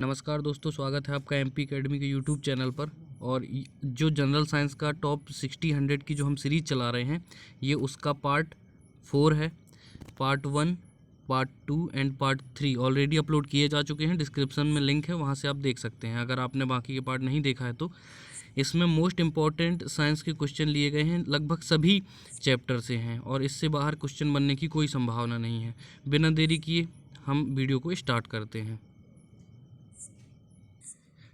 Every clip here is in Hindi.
नमस्कार दोस्तों, स्वागत है आपका एमपी एकेडमी के यूट्यूब चैनल पर। और जो जनरल साइंस का टॉप 60-100 की जो हम सीरीज़ चला रहे हैं, ये उसका पार्ट 4 है। Part 1, part 2 and part 3 already upload किए जा चुके हैं। डिस्क्रिप्शन में लिंक है, वहाँ से आप देख सकते हैं अगर आपने बाकी के पार्ट नहीं देखा है तो। इसमें मोस्ट इम्पॉर्टेंट साइंस के क्वेश्चन लिए गए हैं, लगभग सभी चैप्टर से हैं और इससे बाहर क्वेश्चन बनने की कोई संभावना नहीं है। बिना देरी किए हम वीडियो को स्टार्ट करते हैं।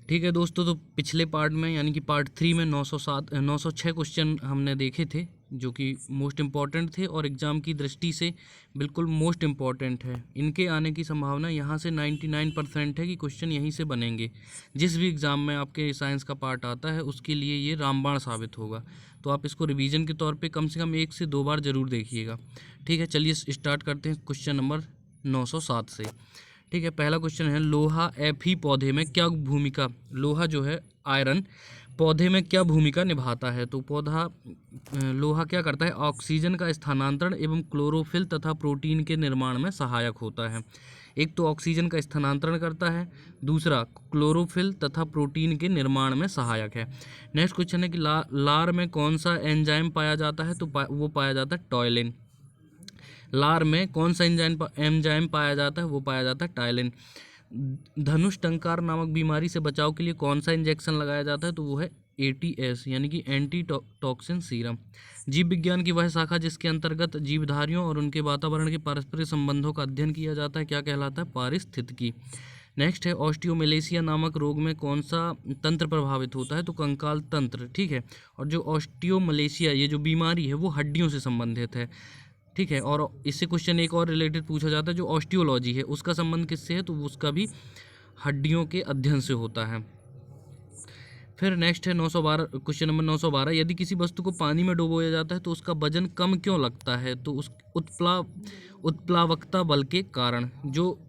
ठीक है दोस्तों, तो पिछले पार्ट में यानी कि पार्ट 3 में 906 क्वेश्चन हमने देखे थे जो कि मोस्ट इम्पॉर्टेंट थे और एग्ज़ाम की दृष्टि से बिल्कुल मोस्ट इम्पॉर्टेंट है। इनके आने की संभावना यहाँ से 99% है कि क्वेश्चन यहीं से बनेंगे। जिस भी एग्ज़ाम में आपके साइंस का पार्ट आता है उसके लिए ये रामबाण साबित होगा। तो आप इसको रिवीजन के तौर पे कम से कम 1 से 2 बार ज़रूर देखिएगा। ठीक है, चलिए स्टार्ट करते हैं क्वेश्चन नंबर 907 से। ठीक है, पहला क्वेश्चन है, लोहा एफी पौधे में क्या भूमिका, लोहा जो है आयरन पौधे में क्या भूमिका निभाता है। तो लोहा क्या करता है, ऑक्सीजन का स्थानांतरण एवं क्लोरोफिल तथा प्रोटीन के निर्माण में सहायक होता है। एक तो ऑक्सीजन का स्थानांतरण करता है, दूसरा क्लोरोफिल तथा प्रोटीन के निर्माण में सहायक है। नेक्स्ट क्वेश्चन है कि लार में कौन सा एंजाइम पाया जाता है। तो वो पाया जाता है टॉयलिन। लार में कौन सा एंजाइम पाया जाता है, वो पाया जाता है टाइलिन। धनुष टंकार नामक बीमारी से बचाव के लिए कौन सा इंजेक्शन लगाया जाता है। तो वो है ATS यानी कि एंटी टॉक्सिन सीरम। जीव विज्ञान की वह शाखा जिसके अंतर्गत जीवधारियों और उनके वातावरण के पारस्परिक संबंधों का अध्ययन किया जाता है, क्या कहलाता है, पारिस्थितिकी। नेक्स्ट है, ऑस्टियोमेलेशिया नामक रोग में कौन सा तंत्र प्रभावित होता है। तो कंकाल तंत्र। ठीक है, और जो ऑस्टियोमलेशिया ये जो बीमारी है वो हड्डियों से संबंधित है। ठीक है, और इससे क्वेश्चन एक और रिलेटेड पूछा जाता है, जो ऑस्टियोलॉजी है उसका संबंध किससे है। तो उसका भी हड्डियों के अध्ययन से होता है। फिर नेक्स्ट है 912, क्वेश्चन नंबर 912, यदि किसी वस्तु को पानी में डुबोया जाता है तो उसका वजन कम क्यों लगता है। तो उस उत्प्लावकता बल के कारण। जो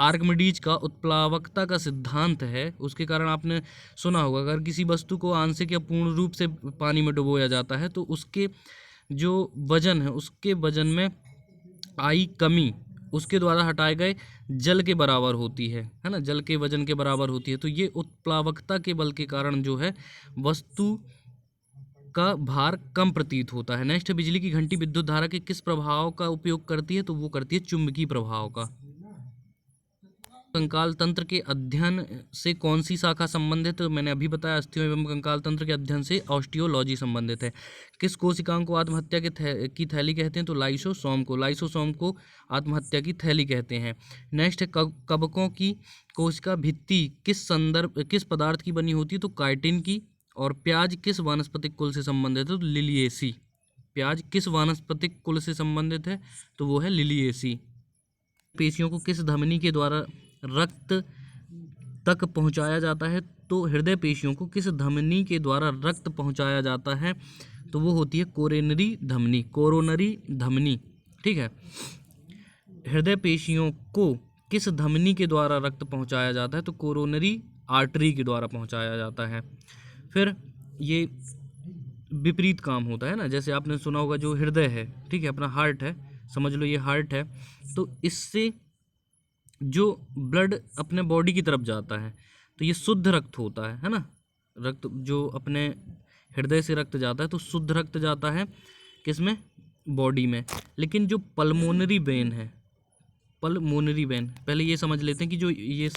आर्किमिडीज का उत्प्लावकता का सिद्धांत है उसके कारण आपने सुना होगा, अगर किसी वस्तु को आंशिक या पूर्ण रूप से पानी में डुबोया जाता है तो उसके जो वजन है उसके वजन में आई कमी उसके द्वारा हटाए गए जल के बराबर होती है ना, जल के वजन के बराबर होती है। तो ये उत्प्लावकता के बल के कारण जो है वस्तु का भार कम प्रतीत होता है। नेक्स्ट है, बिजली की घंटी विद्युत धारा के किस प्रभाव का उपयोग करती है। तो वो करती है चुंबकीय प्रभाव का। कंकाल तंत्र के अध्ययन से कौन सी शाखा संबंधित, तो मैंने अभी बताया अस्थियों एवं कंकाल तंत्र के अध्ययन से ऑस्टियोलॉजी संबंधित है। किस कोशिकाओं को आत्महत्या की थैली कहते हैं। तो लाइसोसोम को आत्महत्या की थैली कहते हैं। नेक्स्ट है, कवकों की कोशिका भित्ति किस पदार्थ की बनी होती है। तो काइटिन की। और प्याज किस वानस्पतिक कुल से संबंधित है। तो लिलिएसी। प्याज किस वानस्पतिक कुल से संबंधित है। तो वो है लिलिएसी। पेशियों को किस धमनी के द्वारा रक्त तक पहुंचाया जाता है। तो हृदय पेशियों को किस धमनी के द्वारा रक्त पहुंचाया जाता है। तो वो होती है कोरोनरी धमनी। ठीक है, हृदय पेशियों को किस धमनी के द्वारा रक्त पहुंचाया जाता है। तो कोरोनरी आर्टरी के द्वारा पहुंचाया जाता है। फिर ये विपरीत काम होता है ना, जैसे आपने सुना होगा जो हृदय है, ठीक है, अपना हार्ट है, समझ लो ये हार्ट है, तो इससे जो ब्लड अपने बॉडी की तरफ जाता है तो ये शुद्ध रक्त होता है ना। रक्त जो अपने हृदय से रक्त जाता है तो शुद्ध रक्त जाता है किसमें, बॉडी में। लेकिन जो पल्मोनरी वेन पहले ये समझ लेते हैं कि जो ये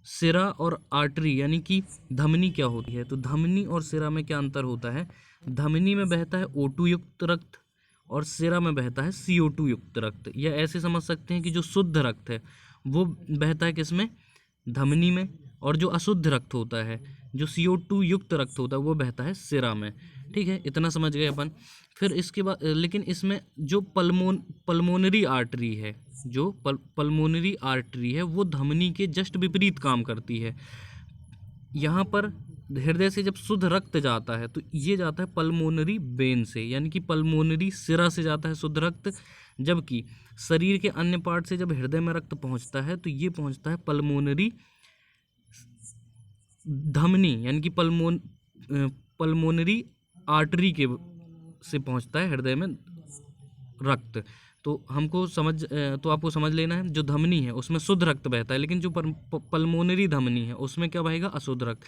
सिरा और आर्टरी यानी कि धमनी क्या होती है। तो धमनी और सिरा में क्या अंतर होता है। धमनी में बहता है O2 युक्त रक्त और सिरा में बहता है CO2 युक्त रक्त। या ऐसे समझ सकते हैं कि जो शुद्ध रक्त है वो बहता है किसमें, धमनी में, और जो अशुद्ध रक्त होता है, जो CO2 युक्त रक्त होता है, वो बहता है सिरा में। ठीक है, इतना समझ गए अपन। फिर इसके बाद लेकिन इसमें जो पल्मोनरी आर्टरी है, जो पल्मोनरी आर्टरी है वो धमनी के जस्ट विपरीत काम करती है। यहाँ पर हृदय से जब शुद्ध रक्त जाता है तो ये जाता है पल्मोनरी वेन से, यानी कि पल्मोनरी सिरा से जाता है शुद्ध रक्त, जबकि शरीर के अन्य पार्ट से जब हृदय में रक्त पहुँचता है तो ये पहुँचता है पल्मोनरी धमनी यानी कि पल्मोनरी आर्टरी के से पहुँचता है हृदय में रक्त। तो हमको तो आपको समझ लेना है, जो धमनी है उसमें शुद्ध रक्त बहता है, लेकिन जो पल्मोनरी धमनी है उसमें क्या बहेगा, अशुद्ध रक्त।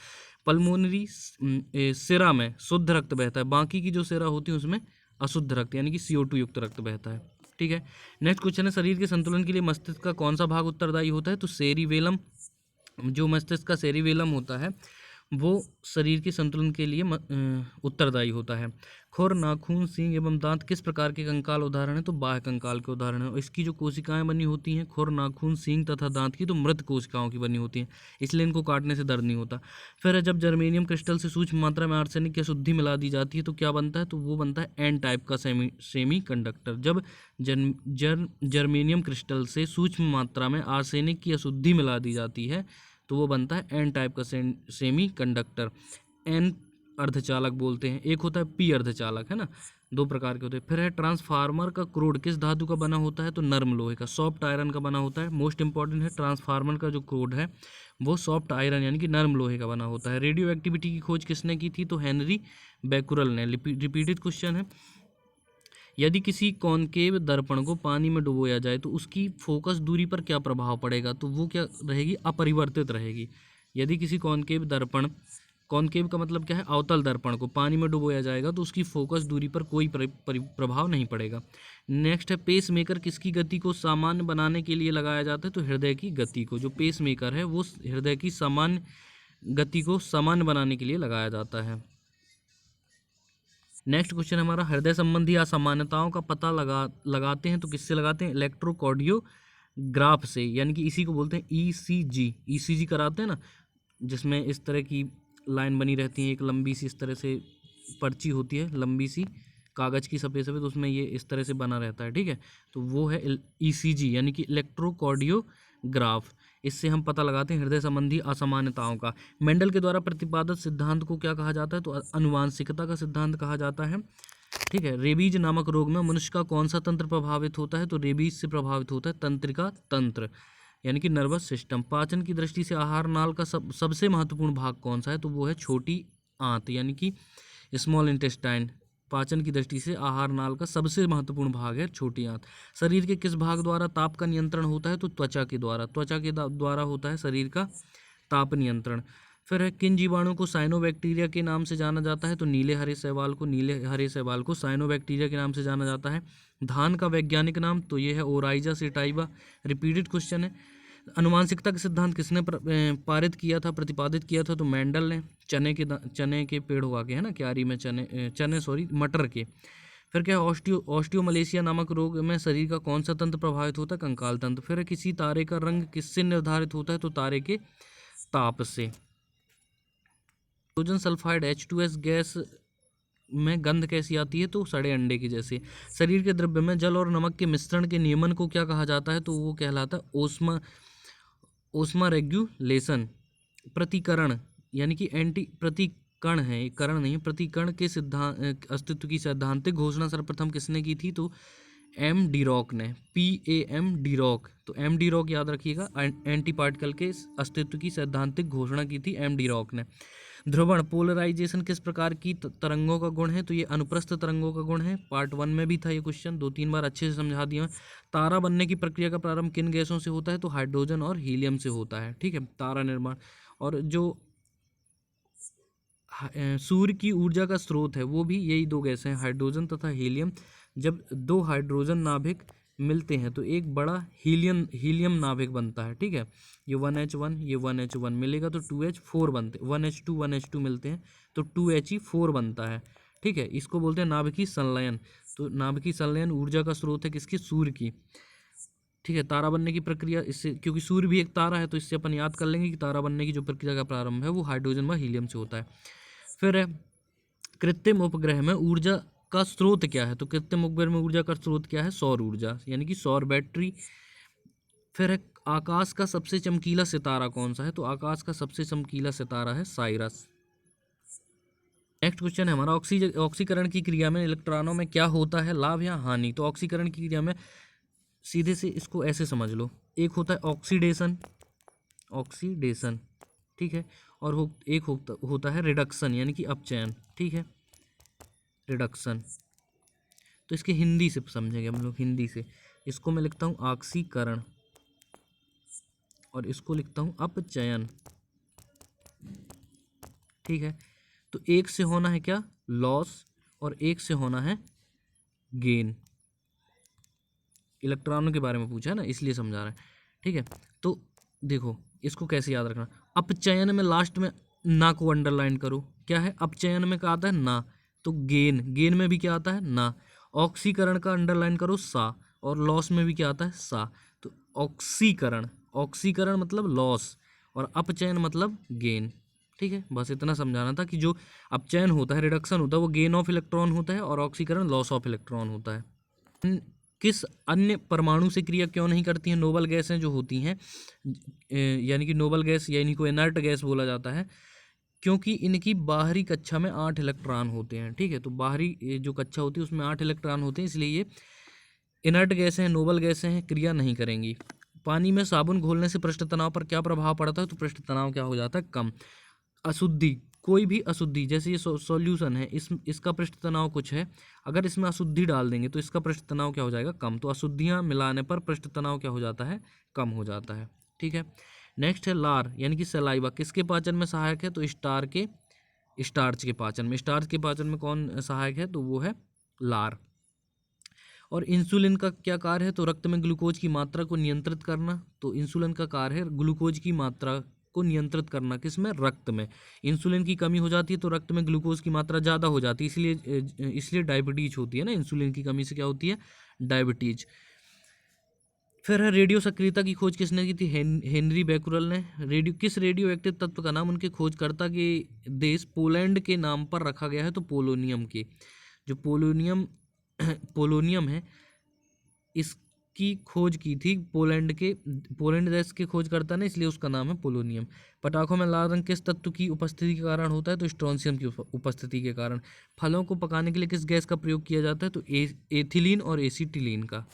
पल्मोनरी सिरा में शुद्ध रक्त बहता है, बाकी की जो सिरा होती है उसमें अशुद्ध रक्त यानी कि CO2 युक्त रक्त बहता है। ठीक है, नेक्स्ट क्वेश्चन है, शरीर के संतुलन के लिए मस्तिष्क का कौन सा भाग उत्तरदायी होता है, तो सेरिबेलम। जो मस्तिष्क का सेरिबेलम होता है वो शरीर के संतुलन के लिए उत्तरदायी होता है। खुर, नाखून, सींग एवं दांत किस प्रकार के कंकाल उदाहरण है, तो बाह्य कंकाल के उदाहरण है। और इसकी जो कोशिकाएं बनी होती हैं खुर, नाखून, सींग तथा दांत की, तो मृत कोशिकाओं की बनी होती हैं, इसलिए इनको काटने से दर्द नहीं होता। फिर जब जर्मेनियम क्रिस्टल से सूक्ष्म मात्रा में आर्सेनिक की अशुद्धि मिला दी जाती है तो क्या बनता है, तो वो बनता है एन टाइप का सेमी कंडक्टर। जब जर्मेनियम क्रिस्टल से सूक्ष्म मात्रा में आर्सेनिक की अशुद्धि मिला दी जाती है तो वो बनता है एन टाइप का सेमी कंडक्टर। एन अर्धचालक बोलते हैं, एक होता है पी अर्धचालक, है ना, दो प्रकार के होते हैं। फिर है ट्रांसफार्मर का क्रोड किस धातु का बना होता है, तो नर्म लोहे का, सॉफ्ट आयरन का बना होता है। मोस्ट इंपॉर्टेंट है, ट्रांसफार्मर का जो क्रोड है वो सॉफ्ट आयरन यानी कि नर्म लोहे का बना होता है। रेडियो एक्टिविटी की खोज किसने की थी, तो हेनरी बैकुरल ने। रिपीटेड क्वेश्चन है, यदि किसी कॉनकेव दर्पण को पानी में डुबोया जाए तो उसकी फोकस दूरी पर क्या प्रभाव पड़ेगा, तो वो क्या रहेगी, अपरिवर्तित रहेगी। यदि किसी कॉनकेव दर्पण, कॉनकेव का मतलब क्या है, अवतल दर्पण को पानी में डुबोया जाएगा तो उसकी फोकस दूरी पर कोई प्रभाव नहीं पड़ेगा। नेक्स्ट है, पेस मेकर किसकी गति को सामान्य बनाने के लिए लगाया जाता है, तो हृदय की गति को। जो पेस मेकर है वो हृदय की सामान्य गति को सामान्य बनाने के लिए लगाया जाता है। नेक्स्ट क्वेश्चन हमारा, हृदय संबंधी असामान्यताओं का पता लगाते हैं तो किससे लगाते हैं, इलेक्ट्रोकार्डियोग्राफ से, यानी कि इसी को बोलते हैं ईसीजी कराते हैं ना, जिसमें इस तरह की लाइन बनी रहती है, एक लंबी सी इस तरह से पर्ची होती है, लंबी सी कागज़ की सफ़ेद सफ़ेद, उसमें ये इस तरह से बना रहता है। ठीक है, तो वो है ईसीजी यानी कि इलेक्ट्रोकार्डियोग्राफ। इससे हम पता लगाते हैं हृदय संबंधी असामान्यताओं का। मेंडल के द्वारा प्रतिपादित सिद्धांत को क्या कहा जाता है, तो अनुवांशिकता का सिद्धांत कहा जाता है। ठीक है, रेबीज नामक रोग में मनुष्य का कौन सा तंत्र प्रभावित होता है, तो रेबीज से प्रभावित होता है तंत्रिका तंत्र यानी कि नर्वस सिस्टम। पाचन की दृष्टि से आहार नाल का सबसे महत्वपूर्ण भाग कौन सा है, तो वो है छोटी आंत यानी कि स्मॉल इंटेस्टाइन। पाचन की दृष्टि से आहार नाल का सबसे महत्वपूर्ण भाग है छोटी आंत। शरीर के किस भाग द्वारा ताप का नियंत्रण होता है, तो त्वचा के द्वारा। त्वचा के द्वारा होता है शरीर का ताप नियंत्रण। फिर है, किन जीवाणु को साइनोबैक्टीरिया के नाम से जाना जाता है, तो नीले हरे शैवाल को साइनोबैक्टीरिया के नाम से जाना जाता है। धान का वैज्ञानिक नाम, तो ये है ओराइजा सेटाइवा। रिपीटेड क्वेश्चन है, अनुवांशिकता का सिद्धांत किसने प्रतिपादित किया था, तो मेंडल ने। चने के पेड़ उगा के, है ना, क्यारी में मटर के। फिर क्या है, ऑस्टियोमलेशिया नामक रोग में शरीर का कौन सा तंत्र प्रभावित होता है, कंकाल तंत्र। फिर किसी तारे का रंग किससे निर्धारित होता है, तो तारे के ताप से। हाइड्रोजन सल्फाइड H2S गैस में गंध कैसी आती है, तो सड़े अंडे की जैसे। शरीर के द्रव्य में जल और नमक के मिश्रण के नियमन को क्या कहा जाता है, तो वो कहलाता है ओस्मा रेगुलेशन। प्रतिकरण यानी कि प्रतिकण है, करण नहीं, प्रतिकरण के सिद्धांत अस्तित्व की सैद्धांतिक घोषणा सर्वप्रथम किसने की थी, तो M.D. रॉक ने। PAM.D. रॉक, तो M.D. रॉक याद रखिएगा, एंटी पार्टिकल के अस्तित्व की सैद्धांतिक घोषणा की थी M.D. रॉक ने। ध्रुवण पोलराइजेशन किस प्रकार की तरंगों का गुण है, तो ये अनुप्रस्थ तरंगों का गुण है। पार्ट 1 में भी था ये क्वेश्चन, 2-3 बार अच्छे से समझा दिया। तारा बनने की प्रक्रिया का प्रारंभ किन गैसों से होता है, तो हाइड्रोजन और हीलियम से होता है। ठीक है, तारा निर्माण। और जो सूर्य की ऊर्जा का स्रोत है वो भी यही दो गैसें हैं, हाइड्रोजन तथा हीलियम। जब दो हाइड्रोजन नाभिक मिलते हैं तो एक बड़ा हीलियम नाभिक बनता है। ठीक है, ये 1H1 ये 1H1 मिलेगा तो 2H4 बनते, 1H2 1H2 मिलते हैं तो 2He4 बनता है। ठीक है, इसको बोलते हैं नाभिकीय संलयन। तो नाभिकीय संलयन ऊर्जा का स्रोत है किसकी, सूर्य की। ठीक है, तारा बनने की प्रक्रिया, इससे क्योंकि सूर्य भी एक तारा है तो इससे अपन याद कर लेंगे कि तारा बनने की जो प्रक्रिया का प्रारंभ है वो हाइड्रोजन व हीलियम से होता है। फिर है, कृत्रिम उपग्रह में ऊर्जा का स्रोत क्या है, तो कृत्रिम उपग्रह में ऊर्जा का स्रोत क्या है, सौर ऊर्जा यानी कि सौर बैटरी। फिर है, आकाश का सबसे चमकीला सितारा कौन सा है, तो आकाश का सबसे चमकीला सितारा है साइरस। नेक्स्ट क्वेश्चन है हमारा, ऑक्सीकरण की क्रिया में इलेक्ट्रॉनों में क्या होता है, लाभ या हानि। तो ऑक्सीकरण की क्रिया में सीधे से इसको ऐसे समझ लो, एक होता है ऑक्सीडेशन, ठीक है, और एक होता है रिडक्शन यानी कि अपचयन। ठीक है, रिडक्शन, तो इसके हिंदी से समझेंगे हम लोग, हिंदी से। इसको मैं लिखता हूँ ऑक्सीकरण और इसको लिखता हूँ अपचयन। ठीक है, तो एक से होना है क्या, लॉस, और एक से होना है गेन। इलेक्ट्रॉनों के बारे में पूछा है ना, इसलिए समझा रहा है। ठीक है, तो देखो इसको कैसे याद रखना। अपचयन में लास्ट में ना को अंडरलाइन करो। क्या है, अपचयन में क्या आता है, ना, तो गेन, गेन में भी क्या आता है, ना। ऑक्सीकरण का अंडरलाइन करो, सा, और लॉस में भी क्या आता है, सा। तो ऑक्सीकरण, ऑक्सीकरण मतलब लॉस, और अपचयन मतलब गेन। ठीक है, बस इतना समझाना था कि जो अपचयन होता है, रिडक्शन होता है, वो गेन ऑफ इलेक्ट्रॉन होता है, और ऑक्सीकरण लॉस ऑफ इलेक्ट्रॉन होता है। किस अन्य परमाणु से क्रिया क्यों नहीं करती हैं नोबल गैसें जो होती हैं, यानी कि नोबल गैस या इनको इनर्ट गैस बोला जाता है, क्योंकि इनकी बाहरी कक्षा में 8 इलेक्ट्रॉन होते हैं। ठीक है, तो बाहरी जो कक्षा होती है उसमें 8 इलेक्ट्रॉन होते हैं, इसलिए ये इनर्ट गैसें हैं, नोबल गैसें हैं, क्रिया नहीं करेंगी। पानी में साबुन घोलने से पृष्ठ तनाव पर क्या प्रभाव पड़ता है, तो पृष्ठ तनाव क्या हो जाता है, कम। अशुद्धि, कोई भी अशुद्धि, जैसे ये सॉल्यूशन है, इसका पृष्ठ तनाव कुछ है, अगर इसमें अशुद्धि डाल देंगे तो इसका पृष्ठ तनाव क्या हो जाएगा, कम। तो अशुद्धियाँ मिलाने पर पृष्ठ तनाव क्या हो जाता है, कम हो जाता है। ठीक है, नेक्स्ट है लार यानी कि सलाइवा, किसके पाचन में सहायक है, तो स्टार्च के पाचन में। स्टार्च के पाचन में कौन सहायक है, तो वो है लार। और इंसुलिन का क्या कार्य है, तो रक्त में ग्लूकोज की मात्रा को नियंत्रित करना। तो इंसुलिन का कार्य है ग्लूकोज की मात्रा को नियंत्रित करना, किसमें, रक्त में। इंसुलिन की कमी हो जाती है तो रक्त में ग्लूकोज की मात्रा ज़्यादा हो जाती है, इसलिए डायबिटीज होती है ना, इंसुलिन की कमी से क्या होती है, डायबिटीज। फिर है रेडियो सक्रियता की खोज किसने की थी, हेनरी बैकुरल ने। किस रेडियो एक्टिव तत्व का नाम उनके खोजकर्ता के देश पोलैंड के नाम पर रखा गया है, तो पोलोनियम के। जो पोलोनियम है, इसकी खोज की थी पोलैंड देश के खोजकर्ता ने, इसलिए उसका नाम है पोलोनियम। पटाखों में लाल रंग किस तत्व की उपस्थिति के कारण होता है, तो स्ट्रोंशियम की उपस्थिति के कारण। फलों को पकाने के लिए किस गैस का प्रयोग किया जाता है, तो एथिलीन और एसीटिलीन का।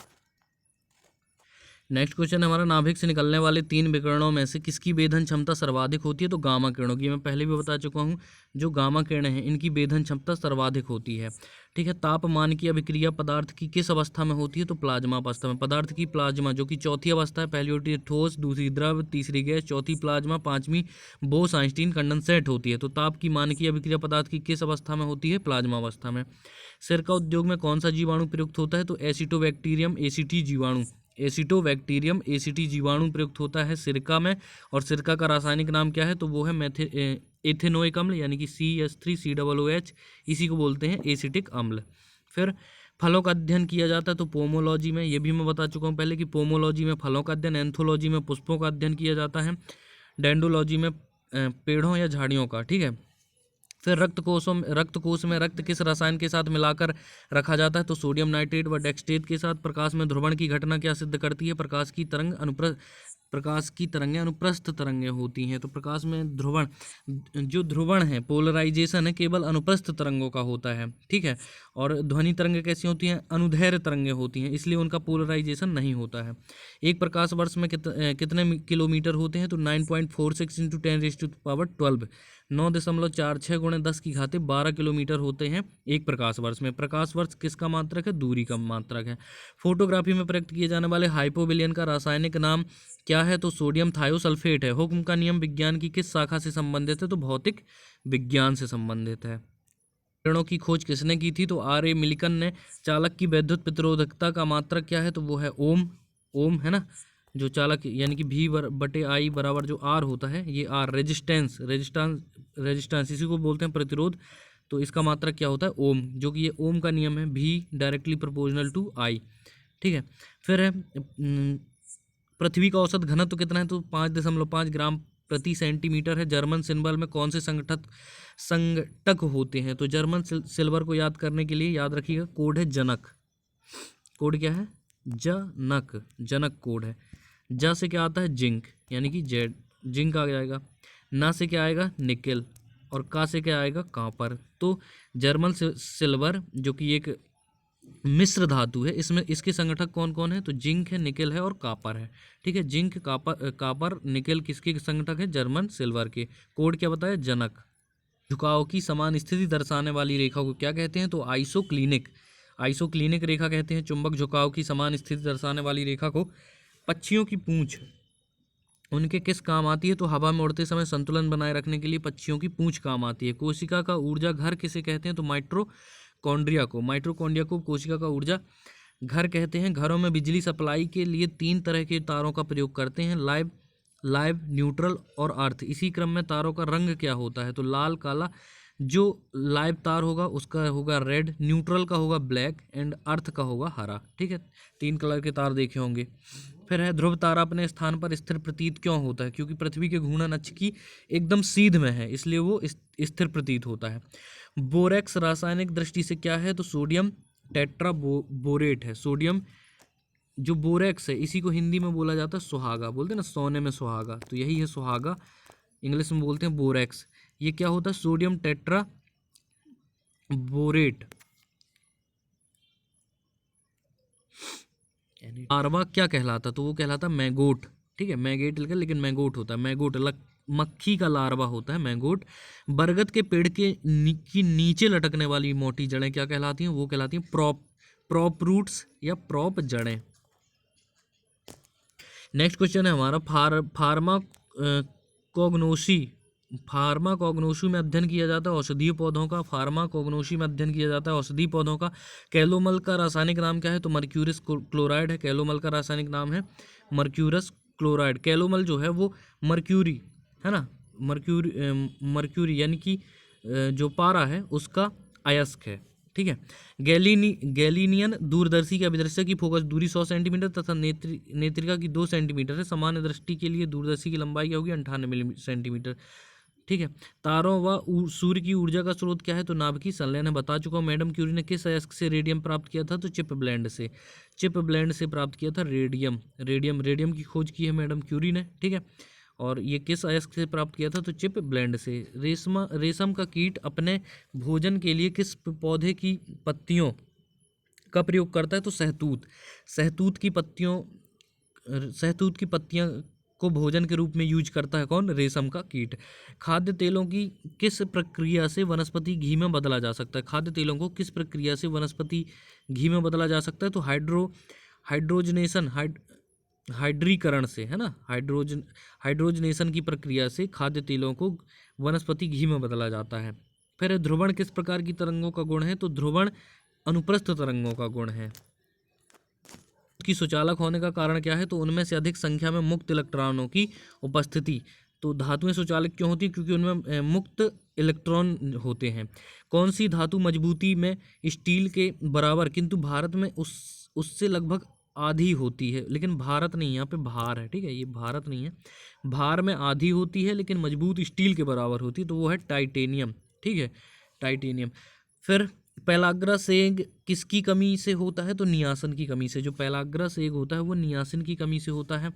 नेक्स्ट क्वेश्चन हमारा, नाभिक से निकलने वाले 3 विकिरणों में से किसकी वेधन क्षमता सर्वाधिक होती है, तो गामा किरणों की। मैं पहले भी बता चुका हूँ, जो गामा किरणें हैं इनकी वेधन क्षमता सर्वाधिक होती है। ठीक है, तापमान की अभिक्रिया पदार्थ की किस अवस्था में होती है, तो प्लाज्मा अवस्था में। पदार्थ की प्लाज्मा, जो कि चौथी अवस्था है, पहली होती है ठोस, दूसरी द्रव, तीसरी गैस, चौथी प्लाज्मा, पांचवी बोस-आइंस्टीन कंडेंसेट होती है। तो ताप की मानकीय अभिक्रिया पदार्थ की किस अवस्था में होती है, प्लाज्मा अवस्था में। सिरका उद्योग में कौन सा जीवाणु प्रयुक्त होता है, तो एसिटोबैक्टीरियम एसीटी जीवाणु। एसिटोबैक्टीरियम एसीटी जीवाणु प्रयुक्त होता है सिरका में। और सिरका का रासायनिक नाम क्या है, तो वो है एथेनोइक अम्ल, यानी कि CH3COOH, इसी को बोलते हैं एसिटिक अम्ल। फिर फलों का अध्ययन किया जाता है, तो पोमोलॉजी में, ये भी मैं बता चुका हूँ पहले कि पोमोलॉजी में फलों का अध्ययन, एंथोलॉजी में पुष्पों का अध्ययन किया जाता है, डेंडोलॉजी में पेड़ों या झाड़ियों का। ठीक है, फिर रक्त कोश में रक्त किस रसायन के साथ मिलाकर रखा जाता है, तो सोडियम नाइट्रेट व डेक्सटेट के साथ। प्रकाश में ध्रुवण की घटना क्या सिद्ध करती है, प्रकाश की तरंगें अनुप्रस्थ तरंगें होती हैं। तो प्रकाश में जो ध्रुवण है, पोलराइजेशन है, केवल अनुप्रस्थ तरंगों का होता है। ठीक है, और ध्वनि तरंगें कैसी होती हैं, अनुदैर्घ्य तरंगें होती हैं, इसलिए उनका पोलराइजेशन नहीं होता है। एक प्रकाश वर्ष में कितने किलोमीटर होते हैं, तो 9.46 × 10⁻12 9.46 गुणे 10 की घाते 12 किलोमीटर होते हैं एक प्रकाश वर्ष में। प्रकाश वर्ष किसका मात्रक है, दूरी का मात्रक है। फोटोग्राफी में प्रयुक्त किए जाने वाले हाइपोविलियन का रासायनिक नाम क्या है, तो सोडियम थायोसल्फेट है। हुक्म का नियम विज्ञान की किस शाखा से संबंधित है, तो भौतिक विज्ञान से संबंधित है। किरणों की खोज किसने की थी, तो R.A. मिलिकन ने। चालक की विद्युत प्रतिरोधकता का मात्रक क्या है, तो वो है ओम है ना। जो चालक यानी कि V/I बराबर जो R होता है, ये R रेजिस्टेंस इसी को बोलते हैं प्रतिरोध। तो इसका मात्रक क्या होता है, ओम, जो कि ये ओम का नियम है, V directly proportional to I। ठीक है, फिर है पृथ्वी का औसत घनत्व कितना है, तो 5.5 ग्राम प्रति सेंटीमीटर है। जर्मन सिंबल में कौन से संघटक होते हैं, तो जर्मन सिल्वर को याद करने के लिए याद रखिएगा, कोड है जनक। कोड क्या है, जनक कोड है। ज से क्या आता है, जिंक, यानी कि जेड, जिंक आ जाएगा। ना से क्या आएगा, निकेल, और का से क्या आएगा, कॉपर। तो जर्मन सिल्वर जो कि एक मिश्र धातु है, इसमें इसके संगठक कौन कौन है, तो जिंक है, निकेल है और कॉपर है। ठीक है, जिंक कॉपर निकेल किसके संगठक है, जर्मन सिल्वर के। कोड क्या बताया, जनक। झुकाव की समान स्थिति दर्शाने वाली रेखा को क्या कहते हैं, तो आइसोक्लिनिक। आइसोक्लिनिक रेखा कहते हैं चुंबक झुकाव की समान स्थिति दर्शाने वाली रेखा को। पक्षियों की पूंछ उनके किस काम आती है? तो हवा में उड़ते समय संतुलन बनाए रखने के लिए पक्षियों की पूंछ काम आती है। कोशिका का ऊर्जा घर किसे कहते हैं? तो माइटोकॉन्ड्रिया को कोशिका का ऊर्जा घर कहते हैं। घरों में बिजली सप्लाई के लिए 3 तरह के तारों का प्रयोग करते हैं, लाइव, न्यूट्रल और अर्थ। इसी क्रम में तारों का रंग क्या होता है? तो लाल, काला। जो लाइव तार होगा उसका होगा रेड, न्यूट्रल का होगा ब्लैक एंड अर्थ का होगा हरा। ठीक है, 3 कलर के तार देखे होंगे। फिर है ध्रुव तारा अपने स्थान पर स्थिर प्रतीत क्यों होता है? क्योंकि पृथ्वी के घूर्णन अक्ष की एकदम सीध में है, इसलिए वो स्थिर प्रतीत होता है। बोरेक्स रासायनिक दृष्टि से क्या है? तो सोडियम टेट्राबोरेट है। सोडियम जो बोरेक्स है इसी को हिंदी में बोला जाता है सुहागा, बोलते हैं ना सोने में सुहागा, तो यही है सुहागा, इंग्लिश में बोलते हैं बोरेक्स। ये क्या होता है? Sodium tetra borate. लार्वा क्या कहलाता? तो वो कहलाता मैगोट। ठीक है, मैगेट लिखा लेकिन मैगोट होता है। मैगोट मक्खी का लार्वा होता है मैगोट। बरगद के पेड़ की नीचे लटकने वाली मोटी जड़ें क्या कहलाती हैं? वो कहलाती हैं प्रॉप रूट्स या प्रॉप जड़ें। नेक्स्ट क्वेश्चन है हमारा फार्माकोग्नोसी में अध्ययन किया जाता है औषधीय पौधों का। फार्माकोग्नोसी में अध्ययन किया जाता है औषधीय पौधों का। कैलोमल का रासायनिक नाम क्या है? तो मर्क्यूरिस क्लोराइड है। कैलोमल का रासायनिक नाम है मर्क्यूरस क्लोराइड। कैलोमल जो है वो मर्क्यूरी है ना, मर्क्यूरी यानी कि जो पारा है उसका अयस्क है। ठीक है, गैलीनियन दूरदर्शी के अभिदृश्य की फोकस दूरी 100 सेंटीमीटर तथा नेत्रिका की 2 सेंटीमीटर है। सामान्य दृष्टि के लिए दूरदर्शी की लंबाई क्या होगी? 58 सेंटीमीटर। ठीक है, तारों व सूर्य की ऊर्जा का स्रोत क्या है? तो नाभिकीय संलयन है, बता चुका हूँ। मैडम क्यूरी ने किस अयस्क से रेडियम प्राप्त किया था? तो चिप ब्लेंड से प्राप्त किया था रेडियम की खोज की है मैडम क्यूरी ने। ठीक है, और ये किस अयस्क से प्राप्त किया था? तो चिप ब्लेंड से। रेशम का कीट अपने भोजन के लिए किस पौधे की पत्तियों का प्रयोग करता है? तो शहतूत की पत्तियां को भोजन के रूप में यूज करता है कौन? रेशम का कीट। खाद्य तेलों की किस प्रक्रिया से वनस्पति घी में बदला जा सकता है? खाद्य तेलों को किस प्रक्रिया से वनस्पति घी में बदला जा सकता है? तो हाइड्रोजनेशन हाइड्रीकरण से, है ना, हाइड्रोजनेशन की प्रक्रिया से खाद्य तेलों को वनस्पति घी में बदला जाता है। फिर ध्रुवण किस प्रकार की तरंगों का गुण है? तो ध्रुवण अनुप्रस्थ तरंगों का गुण है। की सुचालक होने का कारण क्या है? तो उनमें से अधिक संख्या में मुक्त इलेक्ट्रॉनों की उपस्थिति। तो धातुएं सुचालक क्यों होती? क्योंकि उनमें मुक्त इलेक्ट्रॉन होते हैं। कौन सी धातु मजबूती में स्टील के बराबर किंतु भारत में उससे लगभग आधी होती है? लेकिन भारत नहीं, यहाँ पे भार है। ठीक है, ये भारत नहीं है, भार में आधी होती है लेकिन मजबूत स्टील के बराबर होती है, तो वो है टाइटेनियम। ठीक है, टाइटेनियम। फिर पेलाग्रा सेग किसकी कमी से होता है? तो नियासन की कमी से। जो पेलाग्रा सेग होता है वो नियासन की कमी से होता है।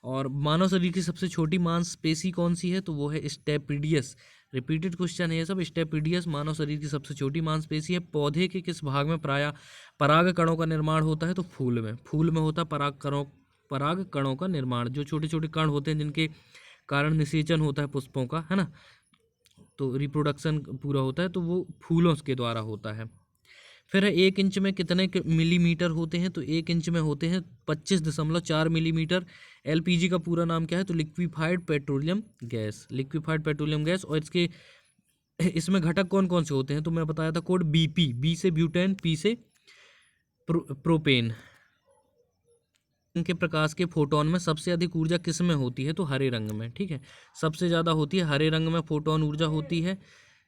और मानव शरीर की सबसे छोटी मांसपेशी कौन सी है? तो वो है स्टेपिडियस। रिपीटेड क्वेश्चन है ये सब। स्टेपिडियस मानव शरीर की सबसे छोटी मांसपेशी है। पौधे के किस भाग में पराग कणों का निर्माण होता है? तो फूल में होता है पराग कणों का निर्माण। जो छोटे छोटे कण होते हैं जिनके कारण निषेचन होता है पुष्पों का, है ना, तो रिप्रोडक्शन पूरा होता है, तो वो फूलों के द्वारा होता है। फिर 1 इंच में कितने मिलीमीटर होते हैं? तो 1 इंच में होते हैं 25.4 मिलीमीटर। एलपीजी का पूरा नाम क्या है? तो लिक्विफाइड पेट्रोलियम गैस। और इसमें घटक कौन कौन से होते हैं? तो मैं बताया था कोड बीपी, बी से ब्यूटेन, पी से प्रोपेन। के प्रकाश के फोटोन में सबसे अधिक ऊर्जा किस में होती है? तो हरे रंग में। ठीक है, सबसे ज़्यादा होती है हरे रंग में फोटोन ऊर्जा होती है।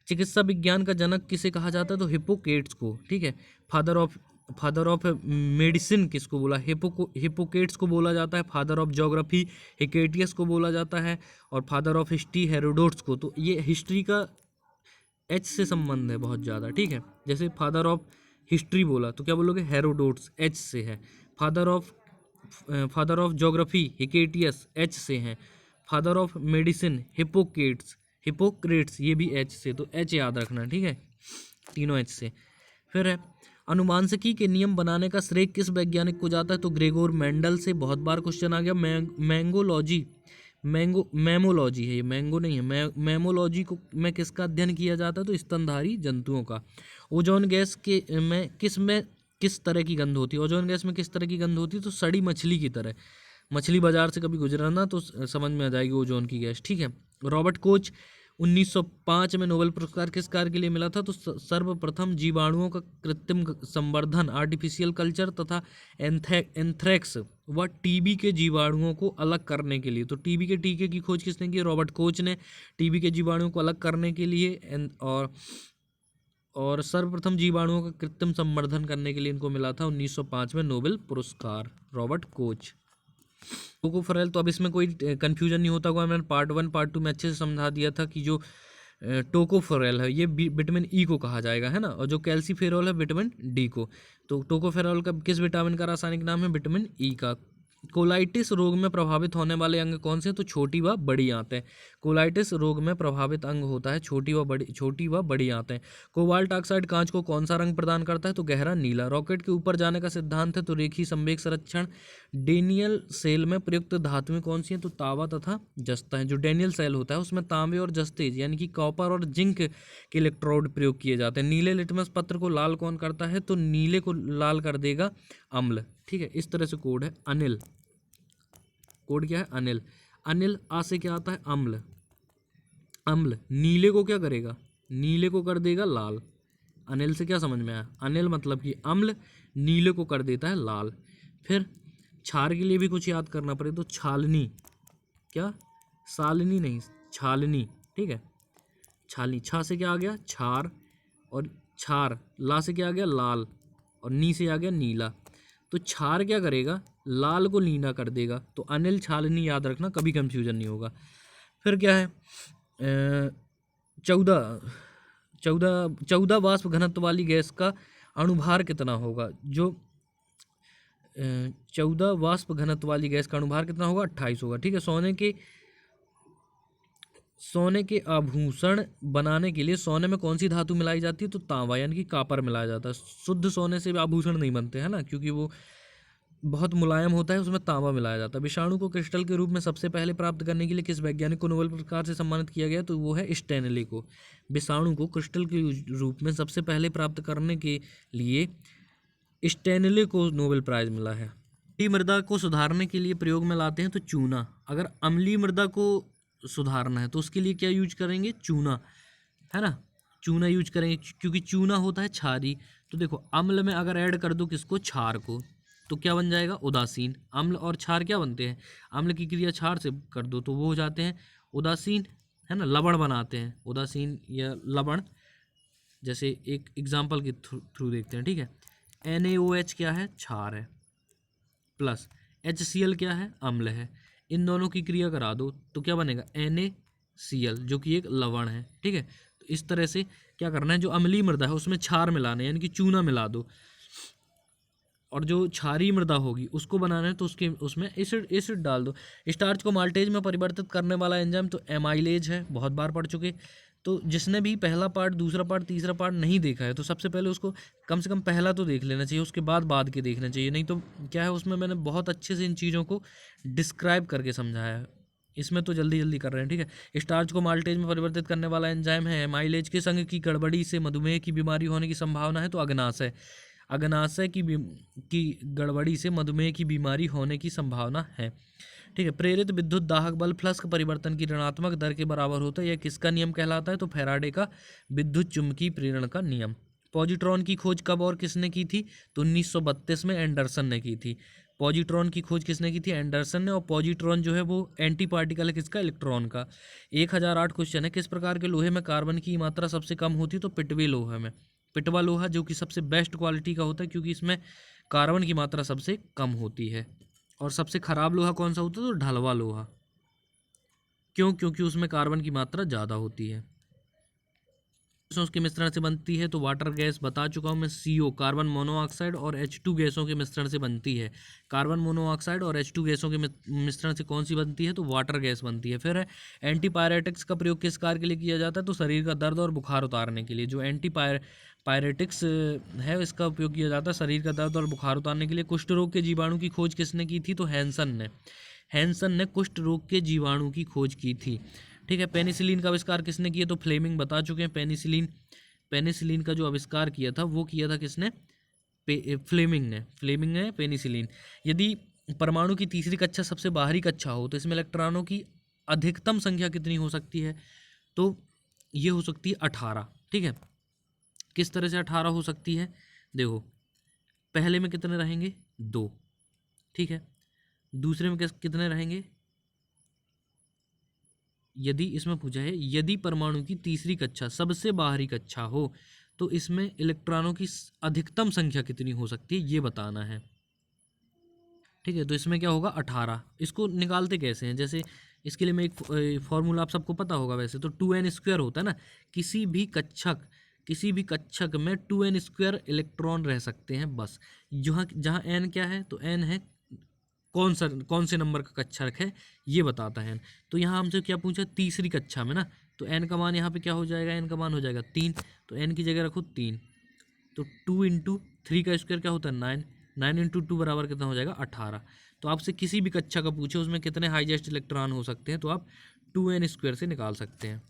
चिकित्सा विज्ञान का जनक किसे कहा जाता है? तो हिप्पोक्रेट्स को। ठीक है, फादर ऑफ मेडिसिन किसको बोला? हिप्पोक्रेट्स को बोला जाता है। फादर ऑफ ज्योग्राफी हिकेटियस को बोला जाता है। और फादर ऑफ हिस्ट्री हेरोडोट्स को। तो ये हिस्ट्री का एच से संबंध है बहुत ज़्यादा। ठीक है, जैसे फादर ऑफ हिस्ट्री बोला तो क्या बोलोगे? हेरोडोट्स, एच से है। Father of geography Hecataeus, H से है। फादर ऑफ मेडिसिन हिप्पोक्रेट्स ये भी एच से, तो एच याद रखना। ठीक है, तीनों एच से। फिर है अनुवांशिकी के नियम बनाने का श्रेय किस वैज्ञानिक को जाता है? तो ग्रेगोर मेंडल से। बहुत बार क्वेश्चन आ गया। मैमोलॉजी है ये, मैंगो नहीं है। मैमोलॉजी को में किसका अध्ययन किया जाता है? तो स्तनधारी जंतुओं का। ओजोन गैस के में किस में किस तरह की गंध होती है? ओजोन गैस में किस तरह की गंध होती है? तो सड़ी मछली की तरह। मछली बाजार से कभी गुजरा ना तो समझ में आ जाएगी ओजोन की गैस, ठीक है। रॉबर्ट कोच 1905 में नोबेल पुरस्कार किस कार्य के लिए मिला था? तो सर्वप्रथम जीवाणुओं का कृत्रिम संवर्धन, आर्टिफिशियल कल्चर तथा एंथ्रेक्स व टीबी के जीवाणुओं को अलग करने के लिए। तो टीबी के टीके की खोज किसने की? रॉबर्ट कोच ने। टीबी के जीवाणुओं को अलग करने के लिए और सर्वप्रथम जीवाणुओं का कृत्रिम संवर्धन करने के लिए इनको मिला था 1905 में नोबेल पुरस्कार, रॉबर्ट कोच। टोकोफेरॉल, तो अब इसमें कोई कंफ्यूजन नहीं होता होगा, मैंने पार्ट 1 पार्ट 2 में अच्छे से समझा दिया था कि जो टोकोफेरॉल है ये विटामिन ई को कहा जाएगा, है ना, और जो कैल्सीफेरॉल है विटामिन डी को। तो टोकोफेरॉल का किस विटामिन का रासायनिक नाम है? विटामिन ई का। कोलाइटिस रोग में प्रभावित होने वाले अंग कौन से हैं? तो छोटी व बड़ी आंतें। कोलाइटिस रोग में प्रभावित अंग होता है छोटी व बड़ी आंतें। कोबाल्ट ऑक्साइड कांच को कौन सा रंग प्रदान करता है? तो गहरा नीला। रॉकेट के ऊपर जाने का सिद्धांत है तो रेखीय संवेग संरक्षण। डेनियल सेल में प्रयुक्त धातुएं कौन सी हैं? तो तांबा तथा जस्ता है। जो डेनियल सेल होता है उसमें तांबे और जस्ते यानी कि कॉपर और जिंक के इलेक्ट्रोड प्रयोग किए जाते हैं। नीले लिटमस पत्र को लाल कौन करता है? तो नीले को लाल कर देगा अम्ल, ठीक है। इस तरह से कोड है अनिल। कोड क्या है? अनिल। अनिल आ से क्या आता है? अम्ल। अम्ल नीले को क्या करेगा? नीले को कर देगा लाल। अनिल से क्या समझ में आया? अनिल मतलब कि अम्ल, नीले को कर देता है लाल। फिर क्षार के लिए भी कुछ याद करना पड़े तो छालनी, क्या सालनी नहीं, छालनी, ठीक है। छालनी, छा से क्या आ गया? क्षार, और क्षार ला से क्या आ गया? लाल, और नी से आ गया नीला। तो क्षार क्या करेगा? लाल को नीला कर देगा। तो अनिल छालनी याद रखना, कभी कंफ्यूजन नहीं होगा। फिर क्या है? 14 वाष्प घनत्व वाली गैस का अणुभार कितना होगा? जो 14 वाष्प घनत्व वाली गैस का अणुभार कितना होगा? 28 होगा, ठीक है। सोने के आभूषण बनाने के लिए सोने में कौन सी धातु मिलाई जाती है? तो तांबा यानी कि कॉपर मिलाया जाता है। शुद्ध सोने से भी आभूषण नहीं बनते हैं ना, क्योंकि वो बहुत मुलायम होता है, उसमें तांबा मिलाया जाता है। विषाणु को क्रिस्टल के रूप में सबसे पहले प्राप्त करने के लिए किस वैज्ञानिक को नोबेल पुरस्कार से सम्मानित किया गया? तो वो है स्टैनली को। विषाणु को क्रिस्टल के रूप में सबसे पहले प्राप्त करने के लिए स्टैनली को नोबेल प्राइज मिला है। अम्लीय मृदा को सुधारने के लिए प्रयोग में लाते हैं तो चूना। अगर अम्लीय मृदा को सुधारना है तो उसके लिए क्या यूज करेंगे? चूना, है ना, चूना यूज करेंगे, क्योंकि चूना होता है क्षारी। तो देखो अम्ल में अगर ऐड कर दो किसको? क्षार को, तो क्या बन जाएगा? उदासीन। अम्ल और क्षार क्या बनते हैं? अम्ल की क्रिया क्षार से कर दो तो वो हो जाते हैं उदासीन, है ना, लवण बनाते हैं, उदासीन या लवण। जैसे एक एग्जाम्पल के थ्रू देखते हैं, ठीक है। NaOH क्या है? क्षार है, प्लस HCl क्या है? अम्ल है। इन दोनों की क्रिया करा दो तो क्या बनेगा? NaCl, जो कि एक लवण है, ठीक है। तो इस तरह से क्या करना है? जो अम्लीय मृदा है उसमें क्षार मिलाना है, यानी कि चूना मिला दो, और जो क्षारीय मृदा होगी उसको बनाना है तो उसमें एसिड डाल दो। स्टार्च को माल्टेज में परिवर्तित करने वाला एंजाइम तो एमाइलेज है, बहुत बार पढ़ चुके। तो जिसने भी पहला पार्ट, दूसरा पार्ट, तीसरा पार्ट नहीं देखा है तो सबसे पहले उसको कम से कम पहला तो देख लेना चाहिए, उसके बाद के देखना चाहिए। नहीं तो क्या है, उसमें मैंने बहुत अच्छे से इन चीज़ों को डिस्क्राइब करके समझाया है, इसमें तो जल्दी जल्दी कर रहे हैं, ठीक है। स्टार्च को माल्टेज में परिवर्तित करने वाला एंजाइम है एमाइलेज। के संग की गड़बड़ी से मधुमेह की बीमारी होने की संभावना है तो अग्नाशय। अग्नाशय की गड़बड़ी से मधुमेह की बीमारी होने की संभावना है, ठीक है। प्रेरित विद्युत दाहक बल फ्लक्स परिवर्तन की ऋणात्मक दर के बराबर होता है, यह किसका नियम कहलाता है? तो फैराडे का विद्युत चुम्बकीय प्रेरण का नियम। पॉजिट्रॉन की खोज कब और किसने की थी? तो 1932 में एंडरसन ने की थी। पॉजिट्रॉन की खोज किसने की थी? एंडरसन ने। और पॉजिट्रॉन जो है वो एंटी पार्टिकल है किसका? इलेक्ट्रॉन का। 1008 क्वेश्चन है, किस प्रकार के लोहे में कार्बन की मात्रा सबसे कम होती है? तो पिटवे लोहे में। पिटवा लोहा जो कि सबसे बेस्ट क्वालिटी का होता है, क्योंकि इसमें कार्बन की मात्रा सबसे कम होती है। और सबसे खराब लोहा कौन सा होता है? तो ढलवा लोहा। क्यों? क्योंकि उसमें कार्बन की मात्रा ज़्यादा होती है। उसके मिश्रण से बनती है तो वाटर गैस बता चुका हूँ मैं। CO कार्बन मोनोऑक्साइड और H2 गैसों के मिश्रण से बनती है। कार्बन मोनोऑक्साइड और H2 गैसों के मिश्रण से कौन सी बनती है? तो वाटर गैस बनती है। फिर है एंटीपायरेटिक्स का प्रयोग किस कार्य के लिए किया जाता है? तो शरीर का दर्द और बुखार उतारने के लिए। जो पायरेटिक्स है इसका उपयोग किया जाता है शरीर का दर्द और बुखार उतारने के लिए। कुष्ठ रोग के जीवाणु की खोज किसने की थी? तो हैंसन ने कुष्ठ रोग के जीवाणु की खोज की थी, ठीक है। पेनिसिलिन का आविष्कार किसने किया? तो फ्लेमिंग बता चुके हैं। पेनिसिलिन का जो आविष्कार किया था वो किया था किसने? फ्लेमिंग ने पेनिसिलिन। यदि परमाणु की तीसरी कक्षा सबसे बाहरी कक्षा हो तो इसमें इलेक्ट्रॉनों की अधिकतम संख्या कितनी हो सकती है? तो ये हो सकती है 18। ठीक है, किस तरह से 18 हो सकती है? देखो, पहले में कितने रहेंगे? 2। ठीक है, दूसरे में कितने रहेंगे? यदि इसमें पूछा है यदि परमाणु की तीसरी कक्षा सबसे बाहरी कक्षा हो तो इसमें इलेक्ट्रॉनों की अधिकतम संख्या कितनी हो सकती है, ये बताना है। ठीक है, तो इसमें क्या होगा? 18। इसको निकालते कैसे हैं? जैसे इसके लिए मैं एक फॉर्मूला आप सबको पता होगा वैसे तो 2n² होता है ना। किसी भी कक्षक में 2n² इलेक्ट्रॉन रह सकते हैं बस। जहाँ n क्या है? तो n है कौन से नंबर का कक्षक है ये बताता है। तो यहाँ हमसे क्या पूछा? तीसरी कक्षा में ना, तो n का मान यहाँ पे क्या हो जाएगा? n का मान हो जाएगा 3, तो n की जगह रखो 3। तो 2 इंटू 3 का स्क्वायर क्या होता है? 9। 9 इंटू 2 बराबर कितना हो जाएगा? 18। तो आपसे किसी भी कक्षा का पूछे उसमें कितने हाईएस्ट इलेक्ट्रॉन हो सकते हैं तो आप 2n² से निकाल सकते हैं।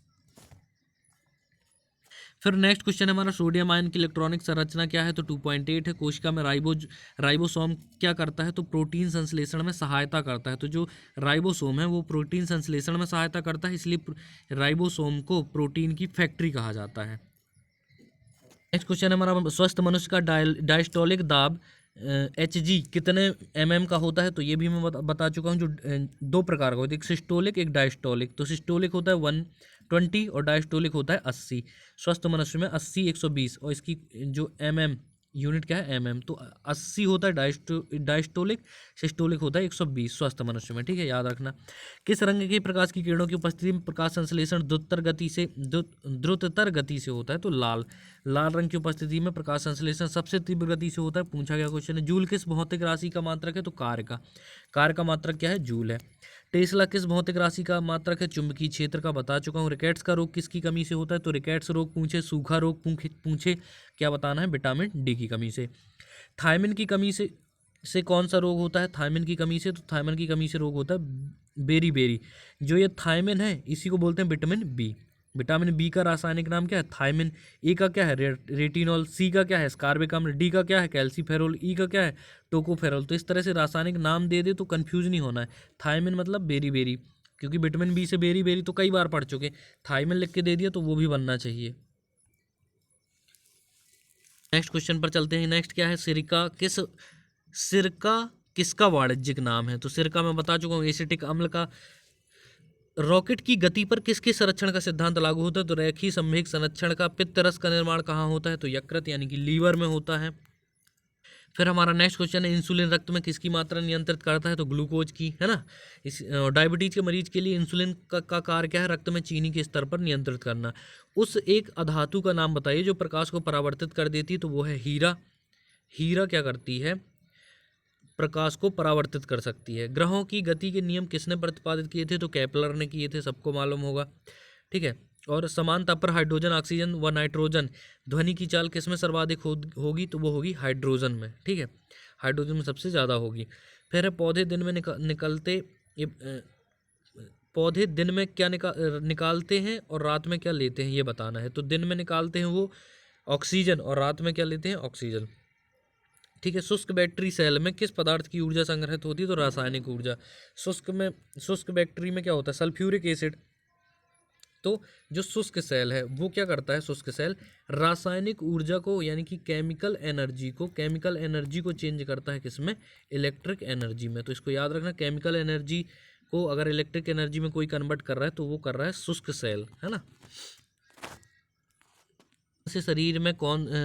फिर नेक्स्ट क्वेश्चन है हमारा, सोडियम आयन की इलेक्ट्रॉनिक संरचना क्या है? तो 2.8 है। कोशिका में राइबोसोम क्या करता है? तो प्रोटीन संश्लेषण में सहायता करता है। तो जो राइबोसोम है वो प्रोटीन संश्लेषण में सहायता करता है, इसलिए राइबोसोम को प्रोटीन की फैक्ट्री कहा जाता है। नेक्स्ट क्वेश्चन है हमारा, स्वस्थ मनुष्य का डायस्टोलिक दाब Hg कितने mm का होता है? तो ये भी मैं बता चुका हूँ। जो 2 प्रकार का होता है, एक सिस्टोलिक एक डायस्टोलिक। तो सिस्टोलिक होता है 120 और डायस्टोलिक होता है 80। स्वस्थ मनुष्य में 80 120 और इसकी जो mm यूनिट क्या है? mm। तो 80 होता है डायस्टोलिक, सिस्टोलिक होता है 120 स्वस्थ मनुष्य में। ठीक है, याद रखना। किस रंग के प्रकाश की किरणों की उपस्थिति में प्रकाश संश्लेषण द्रुततर गति से होता है? तो लाल रंग की उपस्थिति में प्रकाश संश्लेषण सबसे तीव्र गति से होता है। पूछा गया क्वेश्चन है। जूल किस भौतिक राशि का मात्रक है? तो कार्य का मात्रक क्या है? जूल है। टेस्ला किस भौतिक राशि का मात्रक है? चुंबकीय क्षेत्र का बता चुका हूँ। रिकेट्स का रोग किसकी कमी से होता है? तो रिकेट्स रोग पूछे, सूखा रोग पूछे, क्या बताना है? विटामिन डी की कमी से। थायमिन की कमी से कौन सा रोग होता है? थायमिन की कमी से, तो थायमिन की कमी से रोग होता है बेरी। जो ये थायमिन है इसी को बोलते हैं विटामिन बी। विटामिन बी का रासायनिक नाम क्या है? थायमिन। ए का क्या है? रेटिनॉल। सी का क्या है? स्कारबिक अम्ल। डी का क्या है? कैल्सीफेरोल। ई का क्या है? टोकोफेरोल। तो इस तरह से रासायनिक नाम दे दे तो कंफ्यूज नहीं होना है। थायमिन मतलब बेरी, क्योंकि विटामिन बी से बेरी तो कई बार पढ़ चुके। थायमिन लिख के दे दिया तो वो भी बनना चाहिए। नेक्स्ट क्वेश्चन पर चलते हैं। नेक्स्ट क्या है? सिरका किसका वाणिज्यिक नाम है? तो सिरका मैं बता चुका हूँ एसिटिक अम्ल का। रॉकेट की गति पर किसके संरक्षण का सिद्धांत लागू होता है? तो रेखीय संवेग संरक्षण का। पित्त रस का निर्माण कहाँ होता है? तो यकृत यानी कि लीवर में होता है। फिर हमारा नेक्स्ट क्वेश्चन है, इंसुलिन रक्त में किसकी मात्रा नियंत्रित करता है? तो ग्लूकोज की, है ना। इस डायबिटीज के मरीज के लिए इंसुलिन का कार्य क्या है? रक्त में चीनी के स्तर पर नियंत्रित करना। उस एक अधातु का नाम बताइए जो प्रकाश को परावर्तित कर देती है। तो वो है हीरा। हीरा क्या करती है? प्रकाश को परावर्तित कर सकती है। ग्रहों की गति के नियम किसने प्रतिपादित किए थे? तो केपलर ने किए थे, सबको मालूम होगा। ठीक है, और समान ताप पर हाइड्रोजन, ऑक्सीजन व नाइट्रोजन ध्वनि की चाल किसमें सर्वाधिक होगी? तो वो होगी हाइड्रोजन में। ठीक है, हाइड्रोजन में सबसे ज़्यादा होगी। फिर है पौधे दिन में पौधे दिन में क्या निकालते हैं और रात में क्या लेते हैं, ये बताना है। तो दिन में निकालते हैं वो ऑक्सीजन और रात में क्या लेते हैं? ऑक्सीजन। ठीक है, शुष्क बैटरी सेल में किस पदार्थ की ऊर्जा संग्रहित होती है? तो रासायनिक ऊर्जा। शुष्क बैटरी में क्या होता है? Sulphuric acid. तो जो शुष्क सेल है वो क्या करता है? शुष्क सेल रासायनिक ऊर्जा को यानी कि केमिकल एनर्जी को चेंज करता है किसमें? इलेक्ट्रिक एनर्जी में। तो इसको याद रखना, केमिकल एनर्जी को अगर इलेक्ट्रिक एनर्जी में कोई कन्वर्ट कर रहा है तो वो कर रहा है शुष्क सेल, है ना। से शरीर में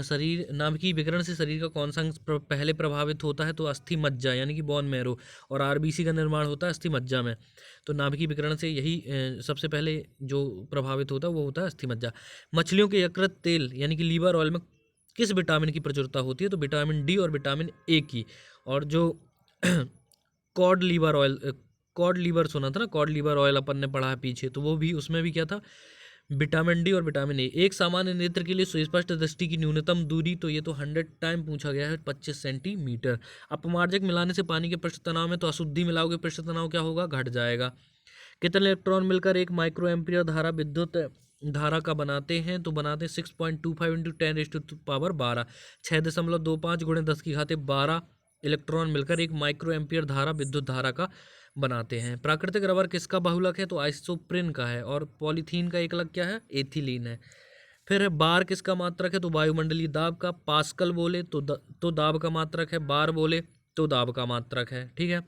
शरीर नाभिकीय विकिरण से शरीर का कौन सा अंग पहले प्रभावित होता है? तो अस्थि मज्जा यानी कि बोन मैरो। और आरबीसी का निर्माण होता है अस्थि मज्जा में। तो नाभिकीय विकिरण से यही सबसे पहले जो प्रभावित होता है वो होता है अस्थि मज्जा। मछलियों के यकृत तेल यानी कि लीवर ऑयल में किस विटामिन की प्रचुरता होती है? तो विटामिन डी और विटामिन ए की। और जो कॉड लीवर सुना था ना, कॉड लीवर ऑयल अपन ने पढ़ा है पीछे, तो वो भी उसमें भी क्या था? विटामिन डी और विटामिन ए। एक सामान्य नेत्र के लिए सुस्पष्ट दृष्टि की न्यूनतम दूरी, तो ये तो 100 टाइम पूछा गया है, 25 सेंटीमीटर। अपमार्जक मिलाने से पानी के पृष्ठ तनाव में, तो अशुद्धि मिलाओगे पृष्ठ तनाव क्या होगा? घट जाएगा। कितने इलेक्ट्रॉन मिलकर एक माइक्रो एम्पियर धारा विद्युत धारा का बनाते हैं तो बनाते हैं 6.25 इंटू 10⁻12, 6.25 गुणे 10⁻12 इलेक्ट्रॉन मिलकर एक माइक्रो एम्पियर धारा विद्युत धारा का बनाते हैं। प्राकृतिक रबर किसका बहुलक है? तो आइसोप्रीन का है। और पॉलीथीन का एकलक क्या है? एथिलीन है। फिर है बार किसका मात्रक है? तो वायुमंडलीय दाब का। पास्कल बोले तो दाब का मात्रक है, बार बोले तो दाब का मात्रक है। ठीक है।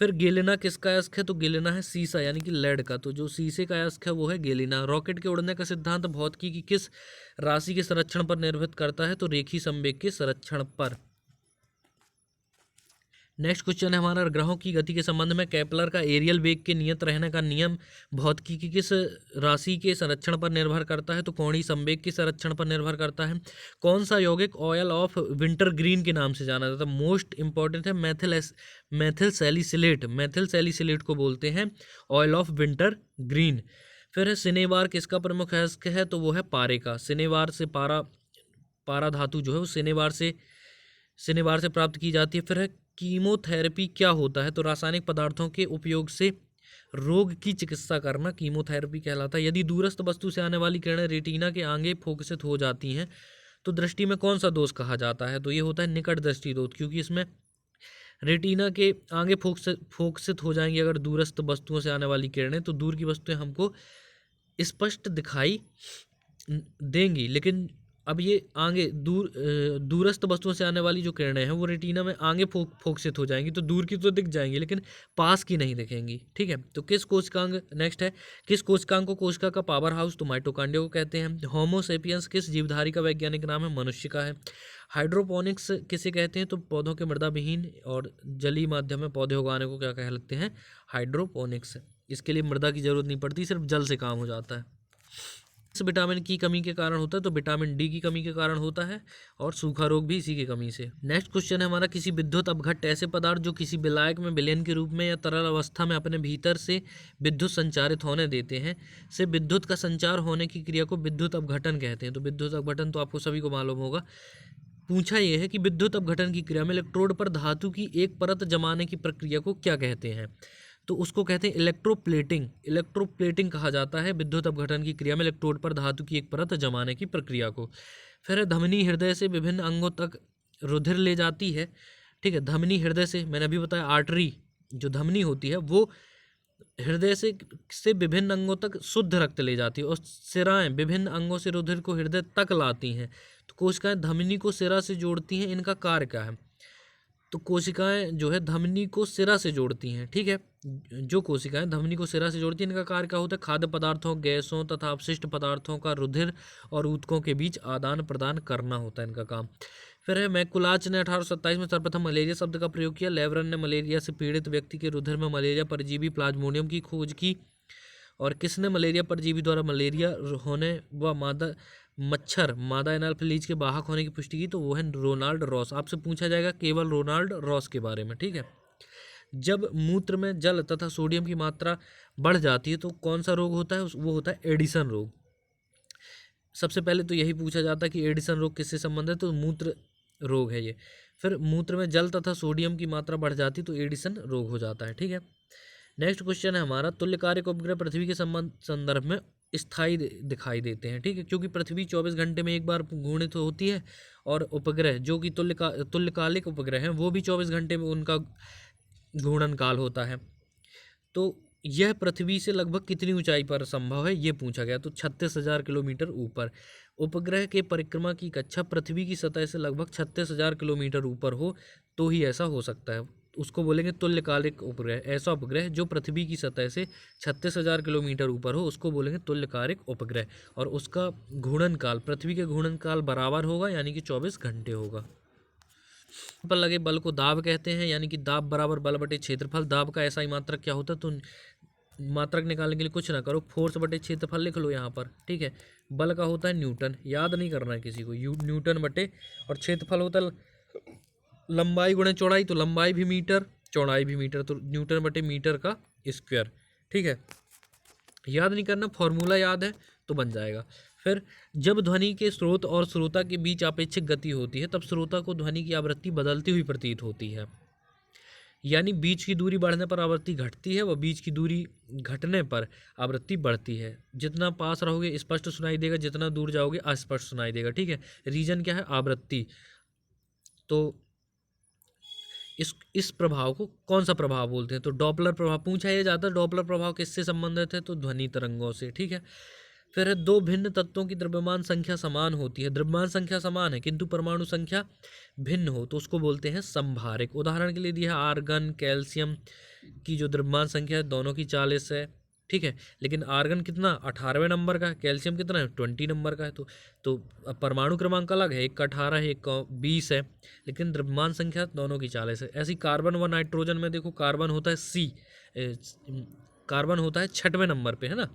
फिर गेलिना किसका अयस्क है? तो गेलिना है सीसा यानी कि लेड का। तो जो शीशे का अयस्क है वो है गेलिना। रॉकेट के उड़ने का सिद्धांत भौतिकी की किस राशि के संरक्षण पर निर्भर करता है? तो रेखीय संवेग के संरक्षण पर। नेक्स्ट क्वेश्चन है हमारा, ग्रहों की गति के संबंध में केपलर का एरियल वेग के नियत रहने का नियम भौतिकी की किस राशि के संरक्षण पर निर्भर करता है? तो कोणीय संवेग के संरक्षण पर निर्भर करता है। कौन सा यौगिक ऑयल ऑफ विंटर ग्रीन के नाम से जाना जाता है? मोस्ट इंपॉर्टेंट है मैथिल सैलिसिलेट। मैथिल सैलिसिलेट को बोलते हैं ऑयल ऑफ विंटर ग्रीन। फिर है सिनेवार किसका प्रमुख अयस्क है? तो वो है पारे का। सिनेवार से पारा धातु जो है वो सिनेवार से प्राप्त की जाती है। फिर है कीमोथेरेपी क्या होता है? तो रासायनिक पदार्थों के उपयोग से रोग की चिकित्सा करना कीमोथेरेपी कहलाता है। यदि दूरस्थ वस्तु से आने वाली किरणें रेटिना के आगे फोकसित हो जाती हैं तो दृष्टि में कौन सा दोष कहा जाता है? तो ये होता है निकट दृष्टि दोष, क्योंकि इसमें रेटिना के आगे फोकसित हो जाएंगी अगर दूरस्थ वस्तुओं से आने वाली किरणें, तो दूर की वस्तुएं हमको स्पष्ट दिखाई देंगी, लेकिन अब ये आगे दूरस्थ वस्तुओं से आने वाली जो किरणें हैं वो रेटिना में आगे फोकसित हो जाएंगी, तो दूर की तो दिख जाएंगी लेकिन पास की नहीं दिखेंगी। ठीक है। तो किस कोशिकांग नेक्स्ट है, किस कोशिकांग को कोशिका का पावर हाउस? तो माइटोकॉन्ड्रिया को कहते हैं। होमो सेपियंस किस जीवधारी का वैज्ञानिक नाम है? मनुष्य का है। हाइड्रोपोनिक्स किसे कहते हैं? तो पौधों के मृदा विहीन और जलीय माध्यम में पौधे उगाने को क्या कहते हैं? हाइड्रोपोनिक्स। इसके लिए मृदा की जरूरत नहीं पड़ती, सिर्फ जल से काम हो जाता है। विटामिन की कमी के कारण होता है? तो विटामिन डी की कमी के कारण होता है, और सूखा रोग भी इसी की कमी से। नेक्स्ट क्वेश्चन है हमारा, किसी विद्युत अपघट्ट ऐसे पदार्थ जो किसी विलायक में विलयन के रूप में या तरल अवस्था में अपने भीतर से विद्युत संचारित होने देते हैं से विद्युत का संचार होने की क्रिया को विद्युत अपघटन कहते हैं। तो विद्युत अपघटन तो आपको सभी को मालूम होगा। पूछा यह है कि विद्युत अपघटन की क्रिया में इलेक्ट्रोड पर धातु की एक परत जमाने की प्रक्रिया को क्या कहते हैं? तो उसको कहते हैं इलेक्ट्रोप्लेटिंग। इलेक्ट्रोप्लेटिंग कहा जाता है विद्युत अपघटन की क्रिया में इलेक्ट्रोड पर धातु की एक परत जमाने की प्रक्रिया को। फिर धमनी हृदय से विभिन्न अंगों तक रुधिर ले जाती है। ठीक है। धमनी हृदय से, मैंने अभी बताया आर्टरी जो धमनी होती है वो हृदय से विभिन्न अंगों तक शुद्ध रक्त ले जाती है, और सिराएं विभिन्न अंगों से रुधिर को हृदय तक लाती हैं। तो कोशिकाएं धमनी को सिरा से जोड़ती हैं, इनका कार्य क्या है? तो कोशिकाएं जो है धमनी को सिरा से जोड़ती हैं। ठीक है। जो कोशिकाएं धमनी को सिरा से जोड़ती हैं इनका कार्य क्या होता है? खाद्य पदार्थों, गैसों तथा अपशिष्ट पदार्थों का रुधिर और ऊतकों के बीच आदान प्रदान करना होता है इनका काम। फिर है मैकुलाच ने 1827 में सर्वप्रथम मलेरिया शब्द का प्रयोग किया। लेवरन ने मलेरिया से पीड़ित व्यक्ति के रुधिर में मलेरिया परजीवी प्लाज्मोडियम की खोज की। और किसने मलेरिया परजीवी द्वारा मलेरिया होने व मादा एनाफिलीज के वाहक होने की पुष्टि की? तो वो है रोनाल्ड रॉस। आपसे पूछा जाएगा केवल रोनाल्ड रॉस के बारे में। ठीक है। जब मूत्र में जल तथा सोडियम की मात्रा बढ़ जाती है तो कौन सा रोग होता है? वो होता है एडिसन रोग। सबसे पहले तो यही पूछा जाता है कि एडिसन रोग किससे संबंधित है? तो मूत्र रोग है ये। फिर मूत्र में जल तथा सोडियम की मात्रा बढ़ जाती तो एडिसन रोग हो जाता है। ठीक है। नेक्स्ट क्वेश्चन है हमारा, तुल्यकालिक उपग्रह पृथ्वी के संदर्भ में स्थायी दिखाई देते हैं। ठीक है। क्योंकि पृथ्वी 24 घंटे में एक बार घूर्णित होती है, और उपग्रह जो कि तुल्यकालिक उपग्रह हैं वो भी 24 घंटे में उनका घूर्णन काल होता है। तो यह पृथ्वी से लगभग कितनी ऊंचाई पर संभव है ये पूछा गया? तो 36,000 किलोमीटर ऊपर। उपग्रह के परिक्रमा की कक्षा पृथ्वी की सतह से लगभग 36,000 किलोमीटर ऊपर हो तो ही ऐसा हो सकता है, उसको बोलेंगे तुल्यकालिक उपग्रह। ऐसा उपग्रह जो पृथ्वी की सतह से 36,000 किलोमीटर ऊपर हो उसको बोलेंगे तुल्यकालिक उपग्रह, और उसका घूर्णन काल पृथ्वी के घूर्णन काल बराबर होगा यानी कि 24 घंटे होगा। पर लगे बल को दाब कहते हैं, यानी कि दाब बराबर बल बटे क्षेत्रफल। दाब का ऐसा ही मात्रक क्या होता है? तो मात्रक निकालने के लिए कुछ ना करो, फोर्स बटे क्षेत्रफल लिख लो यहाँ पर। ठीक है। बल का होता है न्यूटन, याद नहीं करना है किसी को, न्यूटन बटे, और क्षेत्रफल होता है लंबाई गुणे चौड़ाई, तो लंबाई भी मीटर चौड़ाई भी मीटर, तो न्यूटन बटे मीटर का स्क्वायर। ठीक है। याद नहीं करना, फॉर्मूला याद है तो बन जाएगा। फिर जब ध्वनि के स्रोत और श्रोता के बीच अपेक्षिक गति होती है तब श्रोता को ध्वनि की आवृत्ति बदलती हुई प्रतीत होती है। यानी बीच की दूरी बढ़ने पर आवृत्ति घटती है, व बीच की दूरी घटने पर आवृत्ति बढ़ती है। जितना पास रहोगे स्पष्ट सुनाई देगा, जितना दूर जाओगे अस्पष्ट सुनाई देगा। ठीक है, रीजन क्या है? आवृत्ति। तो इस प्रभाव को कौन सा प्रभाव बोलते हैं? तो डॉपलर प्रभाव पूछा यह जाता है। डॉपलर प्रभाव किससे संबंधित है? तो ध्वनि तरंगों से। ठीक है, फिर है दो भिन्न तत्वों की द्रव्यमान संख्या समान होती है, द्रव्यमान संख्या समान है किंतु परमाणु संख्या भिन्न हो तो उसको बोलते हैं संभारिक। उदाहरण के लिए दिया है आर्गन कैल्शियम की जो द्रव्यमान संख्या है दोनों की 40 है। ठीक है, लेकिन आर्गन कितना 18वें नंबर का है, कैल्शियम कितना है 20 नंबर का है। तो परमाणु क्रमांक अलग है, एक का 18 है, एक का 20 है, लेकिन द्रव्यमान संख्या दोनों की 40 है। ऐसी कार्बन व नाइट्रोजन में देखो, कार्बन होता है कार्बन होता है 6वें नंबर पे, है ना,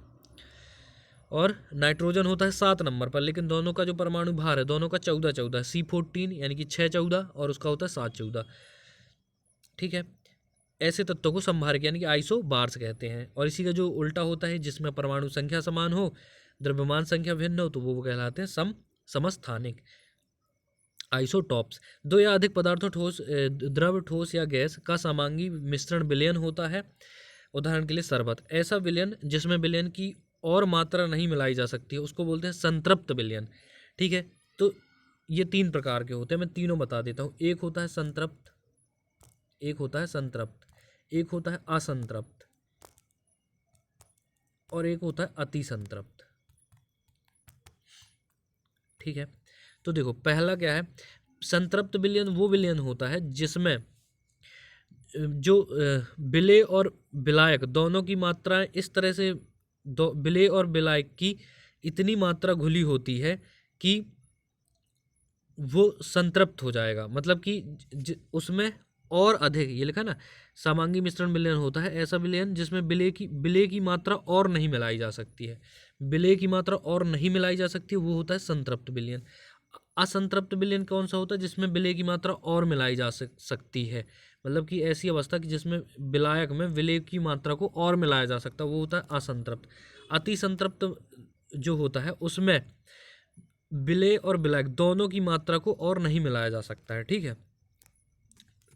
और नाइट्रोजन होता है 7 नंबर पर, लेकिन दोनों का जो परमाणु भार है दोनों का 14 C14 यानी कि 6 14 और उसका होता है 7 14। ठीक है, ऐसे तत्वों को संभारक यानी कि आइसोबार्स कहते हैं। और इसी का जो उल्टा होता है जिसमें परमाणु संख्या समान हो द्रव्यमान संख्या भिन्न हो तो वो कहलाते हैं समस्थानिक आइसोटॉप्स। दो या अधिक पदार्थों ठोस द्रव ठोस या गैस का समांगी मिश्रण विलयन होता है। उदाहरण के लिए शरबत, ऐसा विलयन जिसमें विलयन की और मात्रा नहीं मिलाई जा सकती है उसको बोलते हैं संतृप्त विलयन। ठीक है, तो ये 3 प्रकार के होते हैं, मैं तीनों बता देता हूँ। एक होता है संतृप्त, एक होता है संतृप्त, एक होता है असंतृप्त और एक होता है अति संतृप्त। ठीक है, तो देखो पहला क्या है, संतृप्त विलयन वो विलयन होता है जिसमें जो विलेय और विलायक दोनों की मात्राएं इस तरह से विलेय और विलायक की इतनी मात्रा घुली होती है कि वो संतृप्त हो जाएगा। मतलब कि उसमें और अधिक, ये लिखा ना, समांगी मिश्रण विलयन होता है ऐसा विलयन जिसमें विलेय की मात्रा और नहीं मिलाई जा सकती है। विलेय की मात्रा और नहीं मिलाई जा सकती है वो होता है संतृप्त विलयन। असंतृप्त विलयन कौन सा होता है? जिसमें विलेय की मात्रा और मिलाई जा सकती है, मतलब कि ऐसी अवस्था कि जिसमें विलायक में विलेय की मात्रा को और मिलाया जा सकता है वो होता है असंतृप्त। अति संतृप्त जो होता है उसमें विलेय और विलायक दोनों की मात्रा को और नहीं मिलाया जा सकता है। ठीक है,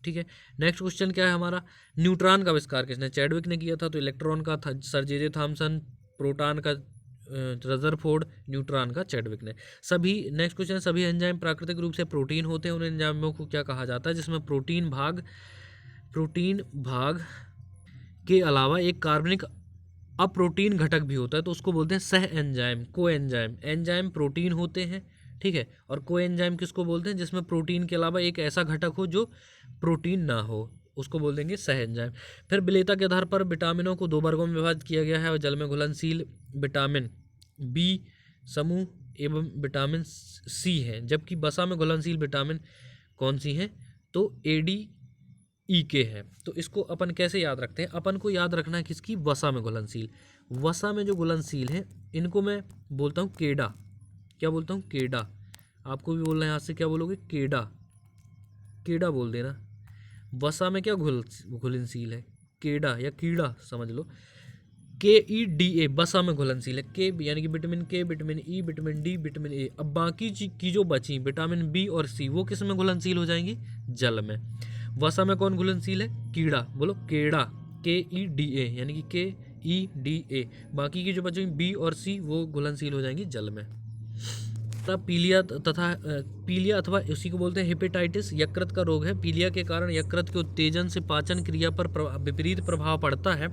ठीक है, नेक्स्ट क्वेश्चन क्या है हमारा, न्यूट्रॉन का आविष्कार किसने? चैडविक ने किया था। तो इलेक्ट्रॉन का था सर जे थॉमसन, प्रोटॉन का रदरफोर्ड, न्यूट्रॉन का चैडविक ने। सभी नेक्स्ट क्वेश्चन, सभी एंजाइम प्राकृतिक रूप से प्रोटीन होते हैं, उन एंजाइमों को क्या कहा जाता है जिसमें प्रोटीन भाग के अलावा एक कार्बनिक अप्रोटीन घटक भी होता है तो उसको बोलते हैं सह एंजाइम, को एंजाइम। एंजाइम प्रोटीन होते हैं, ठीक है, और को एंजाइम किसको बोलते हैं? जिसमें प्रोटीन के अलावा एक ऐसा घटक हो जो प्रोटीन ना हो, उसको बोल देंगे सह एंजाइम। फिर विलेयता के आधार पर विटामिनों को 2 वर्गों में विभाजित किया गया है और जल में घुलनशील विटामिन बी समूह एवं विटामिन सी हैं, जबकि वसा में घुलनशील विटामिन कौन सी हैं? तो ADE है। तो इसको अपन कैसे याद रखते हैं? अपन को याद रखना है किसकी? वसा में घुलनशील। वसा में जो घुलनशील हैं इनको मैं बोलता हूँ केडा। क्या बोलता हूँ? केडा। आपको भी बोलना है हाथ से, क्या बोलोगे? केडा, केडा बोल देना। वसा में क्या घुलनशील है? केडा या कीड़ा समझ लो। KEDA वसा में घुलनशील है। के यानी कि विटामिन के, vitamin E, vitamin D, vitamin A. अब बाकी की जो बची विटामिन बी और सी वो किस में घुलनशील हो जाएंगी? जल में। वसा में कौन घुलनशील है? कीड़ा। बोलो केड़ा, KEDA यानी कि KEDA। बाकी की जो बची बी और सी वो घुलनशील हो जाएंगी जल में। तब पीलिया अथवा उसी को बोलते हैं हेपेटाइटिस, यकृत का रोग है। पीलिया के कारण यकृत के उत्तेजन से पाचन क्रिया पर विपरीत प्रभाव पड़ता है।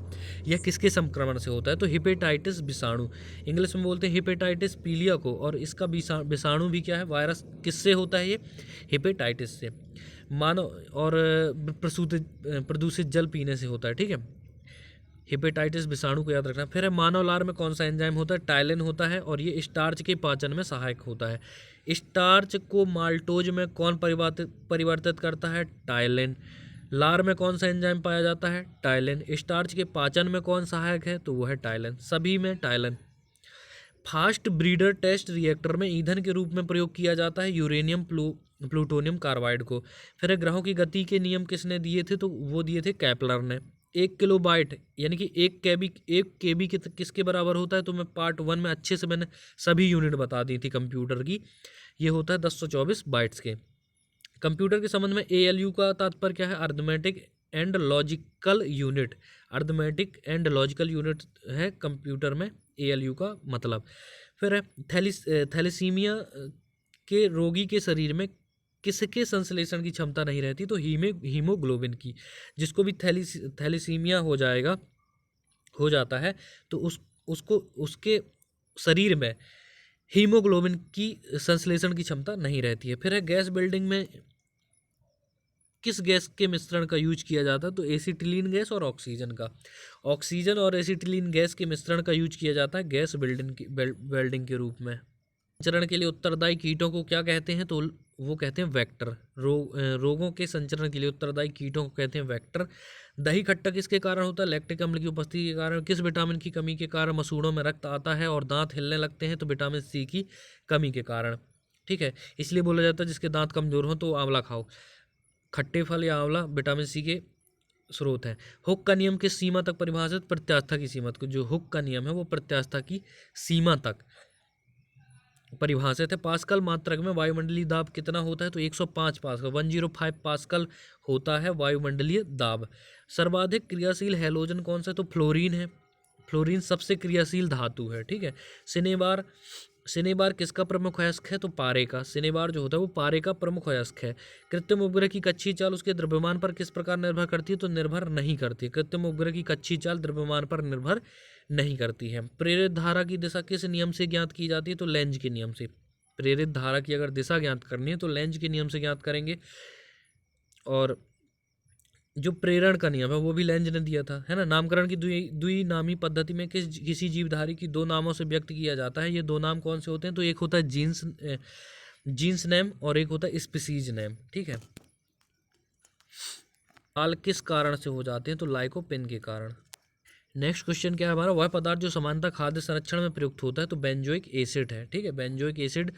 यह किसके संक्रमण से होता है? तो हेपेटाइटिस विषाणु, इंग्लिश में बोलते हैं हेपेटाइटिस पीलिया को। और इसका विषाणु भी क्या है? वायरस। किससे होता है ये? हेपेटाइटिस से। मानव और प्रदूषित जल पीने से होता है। ठीक है, हेपेटाइटिस विषाणु को याद रखना। फिर है मानव लार में कौन सा एंजाइम होता है? टाइलिन होता है और ये स्टार्च के पाचन में सहायक होता है। स्टार्च को माल्टोज में कौन परिवर्तित करता है? टाइलिन। लार में कौन सा एंजाइम पाया जाता है? टाइलिन। स्टार्च के पाचन में कौन सहायक है? तो वो है टाइलिन। सभी में टाइलिन। फास्ट ब्रीडर टेस्ट रिएक्टर में ईंधन के रूप में प्रयोग किया जाता है यूरेनियम प्लूटोनियम कार्बाइड को। फिर ग्रहों की गति के नियम किसने दिए थे? तो वो दिए थे केपलर ने। 1 किलोबाइट यानी कि 1 केबी किसके बराबर होता है? तो मैं पार्ट 1 में अच्छे से मैंने सभी यूनिट बता दी थी कंप्यूटर की। ये होता है 1024 बाइट्स के। कंप्यूटर के संबंध में ALU का तात्पर्य क्या है? Arithmetic and logical unit, arithmetic and logical unit है कंप्यूटर में ALU का मतलब। फिर है थैलेसीमिया के रोगी के शरीर में किसके संश्लेषण की क्षमता नहीं रहती, तो हीमोग्लोबिन की। जिसको भी थैलेसीमिया हो जाता है तो उसको उसके शरीर में हीमोग्लोबिन की संश्लेषण की क्षमता नहीं रहती है। फिर है गैस बिल्डिंग में किस गैस के मिश्रण का यूज किया जाता है, तो एसिटिलीन गैस और ऑक्सीजन का। ऑक्सीजन और एसिटिलीन गैस के मिश्रण का यूज किया जाता है गैस वेल्डिंग के रूप में। संचरण के लिए उत्तरदायी कीटों को क्या कहते हैं, तो वो कहते हैं वेक्टर। रोगों के संचरण के लिए उत्तरदायी कीटों को कहते हैं वेक्टर। दही खट्टा किसके कारण होता है, लैक्टिक अम्ल की उपस्थिति के कारण। किस विटामिन की कमी के कारण मसूड़ों में रक्त आता है और दांत हिलने लगते हैं, तो विटामिन C की कमी के कारण। ठीक है, इसलिए बोला जाता है जिसके दांत कमजोर हो तो आंवला खाओ। खट्टे फल या आंवला विटामिन C के स्रोत है। हुक का नियम किस सीमा तक परिभाषित, प्रत्यास्था की सीमा तक। जो हुक का नियम है वो प्रत्यास्था की सीमा तक परिभाषित है। पास्कल मात्रक में वायुमंडलीय दाब कितना होता है, तो 105 पास्कल, 105 पास्कल होता है वायुमंडलीय दाब। सर्वाधिक क्रियाशील हैलोजन कौन सा है, तो फ्लोरीन है। फ्लोरीन सबसे क्रियाशील धातु है। ठीक है, सिनेबार किसका प्रमुख अयस्क है, तो पारे का। सिनेबार जो होता है वो पारे का प्रमुख अयस्क है। कृत्रिम उपग्रह की कच्ची चाल उसके द्रव्यमान पर किस प्रकार निर्भर करती है, तो निर्भर नहीं करती। कृत्रिम उपग्रह की कच्ची चाल द्रव्यमान पर निर्भर नहीं करती है। प्रेरित धारा की दिशा किस नियम से ज्ञात की जाती है, तो लेंज के नियम से। प्रेरित धारा की अगर दिशा ज्ञात करनी है तो लेंज के नियम से ज्ञात करेंगे। और जो प्रेरण का नियम है वो भी लेंज ने दिया था, है ना। नामकरण की द्विनामी पद्धति में किसी जीवधारी की दो नामों से व्यक्त किया जाता है। ये दो नाम कौन से होते हैं, तो एक होता है जीन्स नेम और एक होता है स्पीसीज नेम। ठीक है, लाल किस कारण से हो जाते हैं, तो लाइकोपेन के कारण। नेक्स्ट क्वेश्चन क्या है हमारा, वह पदार्थ जो समानता खाद्य संरक्षण में प्रयुक्त होता है, तो बेंजोइक एसिड है। ठीक है, बेंजोइक एसिड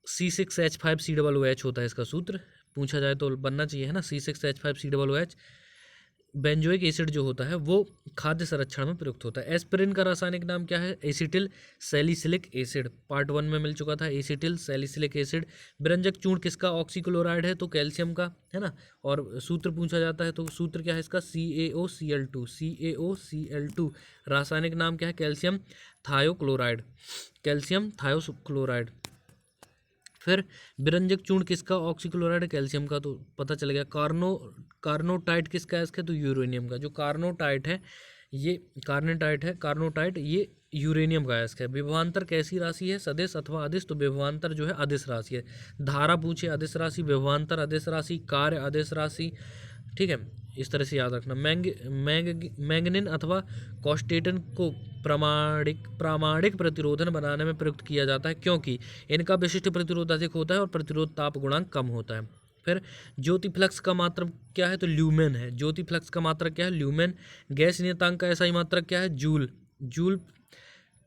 C6H5COOH होता है इसका सूत्र। पूछा जाए तो बनना चाहिए, है ना, C6H5COOH। बेंजोइक एसिड जो होता है वो खाद्य संरक्षण में प्रयुक्त होता है। एस्पिरिन का रासायनिक नाम क्या है, एसिटिल सैलिसिलिक एसिड। पार्ट 1 में मिल चुका था, एसिटिल सैलिसिलिक एसिड। व्यंजक चूर्ण किसका ऑक्सीक्लोराइड है, तो कैल्शियम का, है ना। और सूत्र पूछा जाता है तो सूत्र क्या है इसका, CaOCl2। रासायनिक नाम क्या है, कैल्शियम थायोक्लोराइड। कैल्शियम थायोक्लोराइड। फिर विरंजक चूर्ण किसका ऑक्सीक्लोराइड, कैल्शियम का, तो पता चल गया। कार्नोटाइट किसका अयस्क है, तो यूरेनियम का। जो कार्नोटाइट है ये यूरेनियम का अयस्क है। विभवांतर कैसी राशि है, सदिश अथवा अदिश, तो विभवांतर जो है अदिश राशि है। धारा पूछे अदिश राशि, विभवांतर अदिश राशि, कार्य अदिश राशि। ठीक है, इस तरह से याद रखना। मैंगनीन अथवा कॉस्टेटन को प्रामाणिक प्रतिरोधन बनाने में प्रयुक्त किया जाता है, क्योंकि इनका विशिष्ट प्रतिरोध अधिक होता है और प्रतिरोध ताप गुणांक कम होता है। फिर ज्योति फ्लक्स का मात्रक क्या है, तो ल्यूमेन है। ज्योति फ्लक्स का मात्रक क्या है, ल्यूमेन। गैस नियतांक का SI मात्रक क्या है, जूल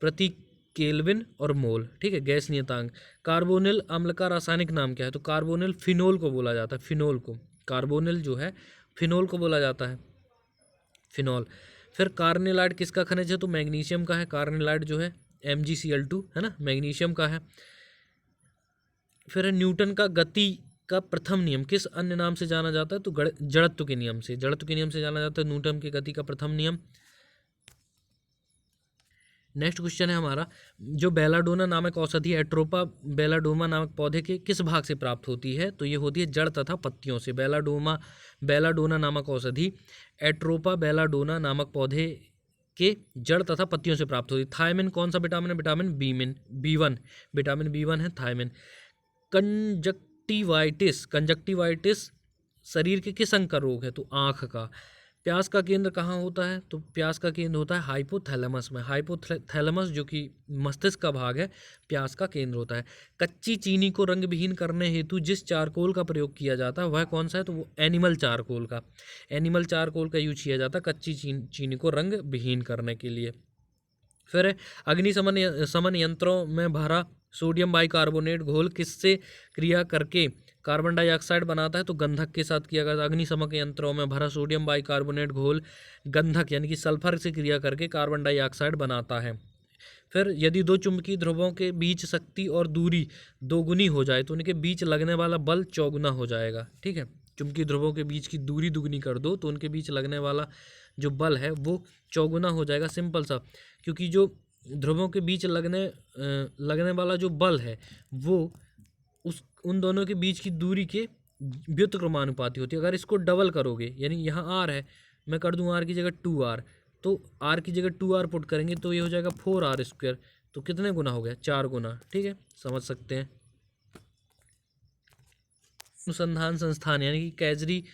प्रति केल्विन और मोल। ठीक है, गैस नियतांक। कार्बोनिल अम्ल का रासायनिक नाम क्या है, तो कार्बोनिल फिनोल को बोला जाता है। फिनोल को, कार्बोनिल जो है फिनोल को बोला जाता है, फिनोल। फिर कार्निलाइट किसका खनिज है, तो मैग्नीशियम का है। कार्निलाइट जो है MgCl2, है ना, मैग्नीशियम का है। फिर न्यूटन का गति का प्रथम नियम किस अन्य नाम से जाना जाता है, तो जड़त्व के नियम से। जड़त्व के नियम से जाना जाता है न्यूटन की गति का प्रथम नियम। नेक्स्ट क्वेश्चन है हमारा, जो बेलाडोना नामक औषधि एट्रोपा बेलाडोमा नामक पौधे के किस भाग से प्राप्त होती है, तो ये होती है जड़ तथा पत्तियों से। बेलाडोना नामक औषधि एट्रोपा बेलाडोना नामक पौधे के जड़ तथा पत्तियों से प्राप्त होती है। थायमिन कौन सा विटामिन है, विटामिन B1। विटामिन B1 है थायमिन। कंजक्टिवाइटिस शरीर के किस अंग का रोग है, तो आँख का। प्यास का केंद्र कहाँ होता है, तो प्यास का केंद्र होता है हाइपोथैलेमस में। हाइपोथैलेमस जो कि मस्तिष्क का भाग है, प्यास का केंद्र होता है। कच्ची चीनी को रंग विहीन करने हेतु जिस चारकोल का प्रयोग किया जाता है वह कौन सा है, तो वो एनिमल चारकोल का यूज किया जाता है कच्ची चीनी को रंग विहीन करने के लिए। फिर अग्निशमन यंत्रों में भरा सोडियम बाइकार्बोनेट घोल किससे क्रिया करके कार्बन डाइऑक्साइड बनाता है, तो गंधक के साथ किया जाता है। अग्निशमन यंत्रों में भरा सोडियम बाइकार्बोनेट घोल गंधक यानी कि सल्फर से क्रिया करके कार्बन डाइऑक्साइड बनाता है। फिर यदि दो चुंबकीय ध्रुवों के बीच शक्ति और दूरी दोगुनी हो जाए तो उनके बीच लगने वाला बल चौगुना हो जाएगा। ठीक है, चुंबकीय ध्रुवों के बीच की दूरी दुगनी कर दो तो उनके बीच लगने वाला जो बल है वो चौगुना हो जाएगा। सिंपल सा, क्योंकि जो ध्रुवों के बीच लगने वाला जो बल है वो उन दोनों के बीच की दूरी के व्युत्क्रमानुपाती होती है। अगर इसको डबल करोगे, यानी यहाँ आर है, मैं कर दूँ आर की जगह 2r, तो आर की जगह 2r पुट करेंगे तो ये हो जाएगा 4r²। तो कितने गुना हो गया? 4 गुना। ठीक है, समझ सकते हैं। अनुसंधान संस्थान यानी कि कैजरी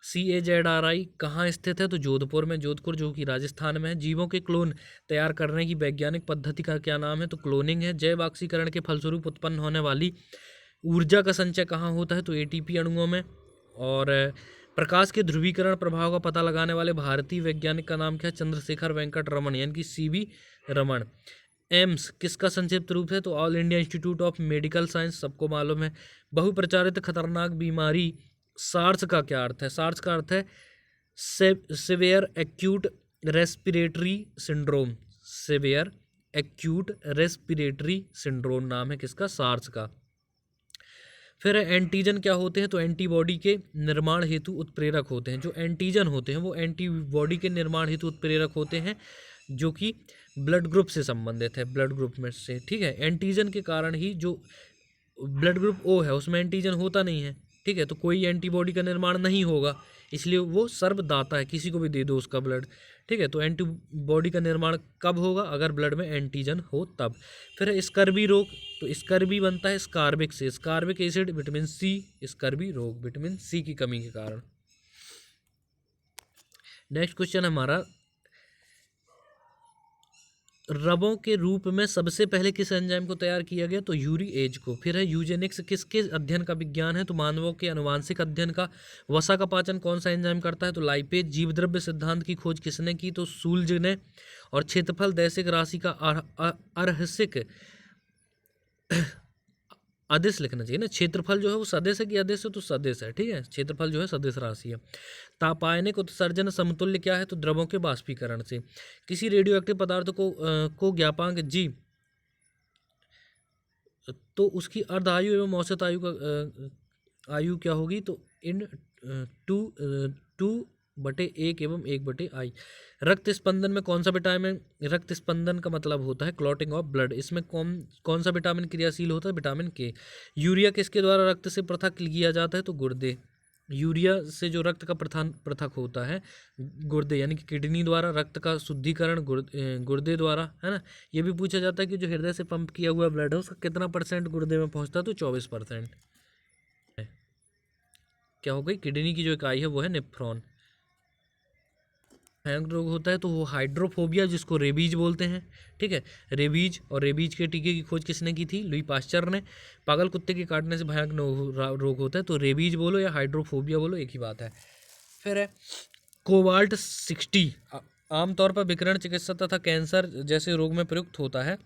CAZRI कहाँ स्थित है? तो जोधपुर में, जोधपुर जो कि राजस्थान में है। जीवों के क्लोन तैयार करने की वैज्ञानिक पद्धति का क्या नाम है? तो क्लोनिंग है। जैव ऑक्सीकरण के फलस्वरूप उत्पन्न होने वाली ऊर्जा का संचय कहाँ होता है? तो ATP अणुओं में। और प्रकाश के ध्रुवीकरण प्रभाव का पता लगाने वाले भारतीय वैज्ञानिक का नाम क्या है? चंद्रशेखर वेंकट रमन यानी कि CV रमन। एम्स किसका संक्षिप्त रूप है? तो all India institute of medical science, सबको मालूम है। बहुप्रचारित खतरनाक बीमारी सार्स का क्या अर्थ है? सार्स का अर्थ है severe acute respiratory syndrome. Severe acute respiratory syndrome नाम है किसका? सार्स का। फिर एंटीजन क्या होते हैं? तो एंटीबॉडी के निर्माण हेतु उत्प्रेरक होते हैं। जो एंटीजन होते हैं वो एंटीबॉडी के निर्माण हेतु उत्प्रेरक होते हैं जो कि ब्लड ग्रुप से संबंधित है, ब्लड ग्रुप में से। ठीक है, एंटीजन के कारण ही जो ब्लड ग्रुप O है उसमें एंटीजन होता नहीं है। ठीक है, तो कोई एंटीबॉडी का निर्माण नहीं होगा, इसलिए वो सर्वदाता है, किसी को भी दे दो उसका ब्लड। ठीक है, तो एंटीबॉडी का निर्माण कब होगा? अगर ब्लड में एंटीजन हो तब। फिर स्कर्वी रोग, तो स्कर्वी बनता है स्कारबिक से, स्कारबिक एसिड, विटामिन C। स्कर्वी रोग विटामिन C की कमी के कारण। नेक्स्ट क्वेश्चन हमारा, रबों के रूप में सबसे पहले किस एंजाइम को तैयार किया गया? तो यूरीएज को। फिर है यूजेनिक्स किसके अध्ययन का विज्ञान है? तो मानवों के अनुवांशिक अध्ययन का। वसा का पाचन कौन सा एंजाइम करता है? तो लाइपेज। जीव द्रव्य सिद्धांत की खोज किसने की? तो शूल्ज ने। और क्षेत्रफल दैशिक राशि का अर्हसिक अदिश लिखना चाहिए ना। क्षेत्रफल जो है वो सदिश है कि अदिश है? तो सदिश है। ठीक है, क्षेत्रफल जो है सदिश राशि है। तापायनिक उत्सर्जन समतुल्य क्या है? तो द्रवों के बाष्पीकरण से। किसी रेडियो एक्टिव पदार्थ को ज्ञापांक G तो उसकी अर्ध आयु एवं औसत आयु का आयु क्या होगी? तो इन 2/1 एवं 1/I। रक्त स्पंदन में कौन सा विटामिन, रक्त स्पंदन का मतलब होता है क्लॉटिंग ऑफ ब्लड, इसमें कौन सा विटामिन क्रियाशील होता है? Vitamin K। यूरिया किसके द्वारा रक्त से पृथक किया जाता है? तो गुर्दे। यूरिया से जो रक्त का पृथक होता है गुर्दे यानी कि किडनी द्वारा। रक्त का शुद्धिकरण गुर्दे द्वारा, है ना। ये भी पूछा जाता है कि जो हृदय से पंप किया हुआ ब्लड है उसका कितना % गुर्दे में पहुंचता है? तो 24%। क्या हो गई? किडनी की जो इकाई है वो है नेफ्रॉन। भयंकर रोग होता है तो वो हाइड्रोफोबिया, जिसको रेबीज बोलते हैं। ठीक है, रेबीज। और रेबीज के टीके की खोज किसने की थी? लुई पाश्चर ने। पागल कुत्ते के काटने से भयंकर रोग होता है तो रेबीज बोलो या हाइड्रोफोबिया बोलो, एक ही बात है। फिर है कोबाल्ट 60 आमतौर पर विकिरण चिकित्सा तथा कैंसर जैसे रोग में प्रयुक्त होता है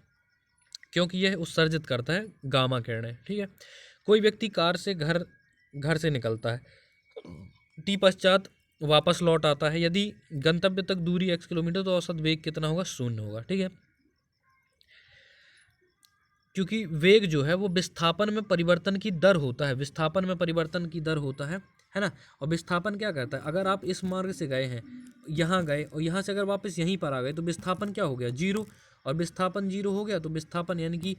क्योंकि यह उत्सर्जित करता है गामा किरणें। ठीक है, कोई व्यक्ति कार से घर से निकलता है, टी पश्चात वापस लौट आता है। यदि गंतव्य तक दूरी x किलोमीटर तो औसत वेग कितना होगा? 0 होगा। ठीक है, क्योंकि वेग जो है वो विस्थापन में परिवर्तन की दर होता है, विस्थापन में परिवर्तन की दर होता है ना। और विस्थापन क्या करता है? अगर आप इस मार्ग से गए हैं, यहाँ गए और यहाँ से अगर वापस यहीं पर आ गए तो विस्थापन क्या हो गया? 0। और विस्थापन 0 हो गया तो विस्थापन यानी कि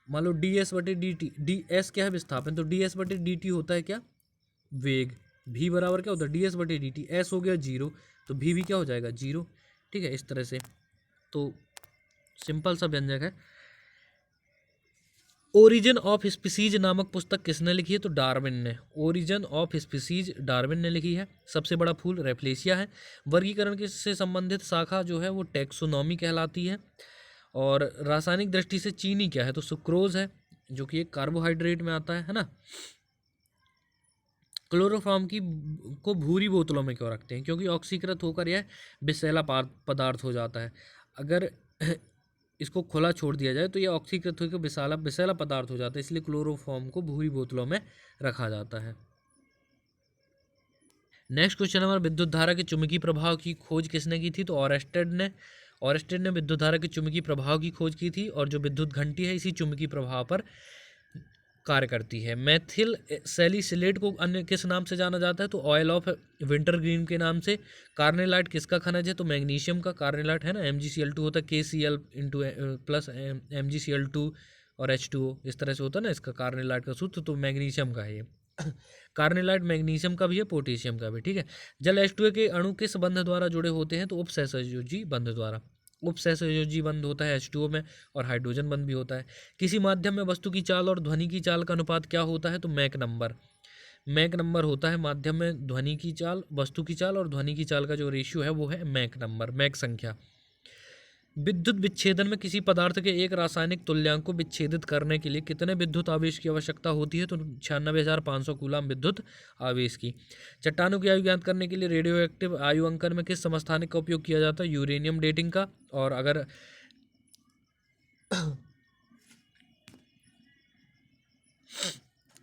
मान लो ds/dt, ds क्या है? विस्थापन। तो ds/dt होता है क्या? वेग। v बराबर क्या होता है? ds/dt। s हो गया 0 तो v भी क्या हो जाएगा? 0। ठीक है, इस तरह से। तो सिंपल सा व्यंजक है। ओरिजिन ऑफ स्पीसीज नामक पुस्तक किसने लिखी है? तो डार्विन ने। ओरिजिन ऑफ स्पीसीज डार्विन ने लिखी है। सबसे बड़ा फूल रेफ्लेशिया है। वर्गीकरण के से संबंधित शाखा जो है वो टैक्सोनॉमी कहलाती है। और रासायनिक दृष्टि से चीनी क्या है? तो सुक्रोज है, जो कि एक कार्बोहाइड्रेट में आता है ना। क्लोरोफॉर्म को भूरी बोतलों में क्यों रखते हैं? क्योंकि ऑक्सीकृत होकर यह विषैला पदार्थ हो जाता है। अगर इसको खुला छोड़ दिया जाए तो ये ऑक्सीकृत होकर विषैला पदार्थ हो जाता है, इसलिए क्लोरोफॉर्म को भूरी बोतलों में रखा जाता है। नेक्स्ट क्वेश्चन हमारा, विद्युत धारा के चुंबकीय प्रभाव की खोज किसने की थी? तो ऑरेस्टेड ने विद्युत धारा के चुंबकीय प्रभाव की खोज की थी। और जो विद्युत घंटी है इसी चुंबकीय प्रभाव पर कार्य करती है। मेथिल सैलिसिलेट को अन्य किस नाम से जाना जाता है? तो ऑयल ऑफ विंटर ग्रीन के नाम से। कार्नेलाइट किसका खनिज है? तो मैग्नीशियम का। कार्नेलाइट है ना, MgCl2 होता है, KCl इंटू प्लस MgCl2 और H2O, इस तरह से होता है ना इसका कार्नेलाइट का सूत्र, तो मैग्नीशियम का है ये। कार्नेलाइट मैग्नीशियम का भी है, पोटेशियम का भी, ठीक है। जल H2O के अणु किस बंध द्वारा जुड़े होते हैं? तो उपसहसंयोजी बंध द्वारा। उपसहसंयोजी बंध होता है H2O में, और हाइड्रोजन बंध भी होता है। किसी माध्यम में वस्तु की चाल और ध्वनि की चाल का अनुपात क्या होता है? तो मैक नंबर। मैक नंबर होता है माध्यम में ध्वनि की चाल, वस्तु की चाल और ध्वनि की चाल का जो रेशियो है वो है मैक नंबर, मैक संख्या। विद्युत विच्छेदन में किसी पदार्थ के एक रासायनिक तुल्यांक को विच्छेदित करने के लिए कितने विद्युत आवेश की आवश्यकता होती है? तो 96,500 कूलम विद्युत आवेश की। चट्टानों की आयु ज्ञात करने के लिए रेडियो एक्टिव आयु अंकन में किस समस्थानिक का उपयोग किया जाता है? यूरेनियम डेटिंग का। और अगर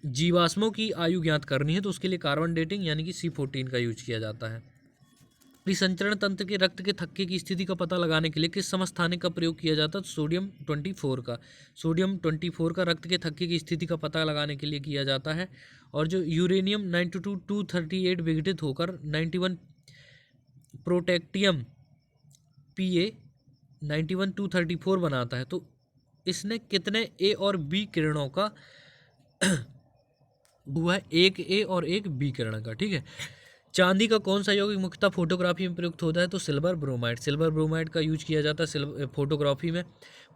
जीवाश्मों की आयु ज्ञात करनी है तो उसके लिए कार्बन डेटिंग यानी कि C14 का यूज किया जाता है। परिसंचरण तंत्र के रक्त के थक्के की स्थिति का पता लगाने के लिए किस समस्थानिक का प्रयोग किया जाता है? तो सोडियम 24 का। सोडियम 24 का रक्त के थक्के की स्थिति का पता लगाने के लिए किया जाता है। और जो यूरेनियम 92-238 विघटित होकर 91 प्रोटेक्टियम Pa 91-234 बनाता है, तो इसने कितने ए और बी किरणों का हुआ है? एक ए और एक बी किरण का, ठीक है। चांदी का कौन सा यौगिक मुख्यतः फोटोग्राफी में प्रयुक्त होता है? तो सिल्वर ब्रोमाइड। सिल्वर ब्रोमाइड का यूज किया जाता है फोटोग्राफी में।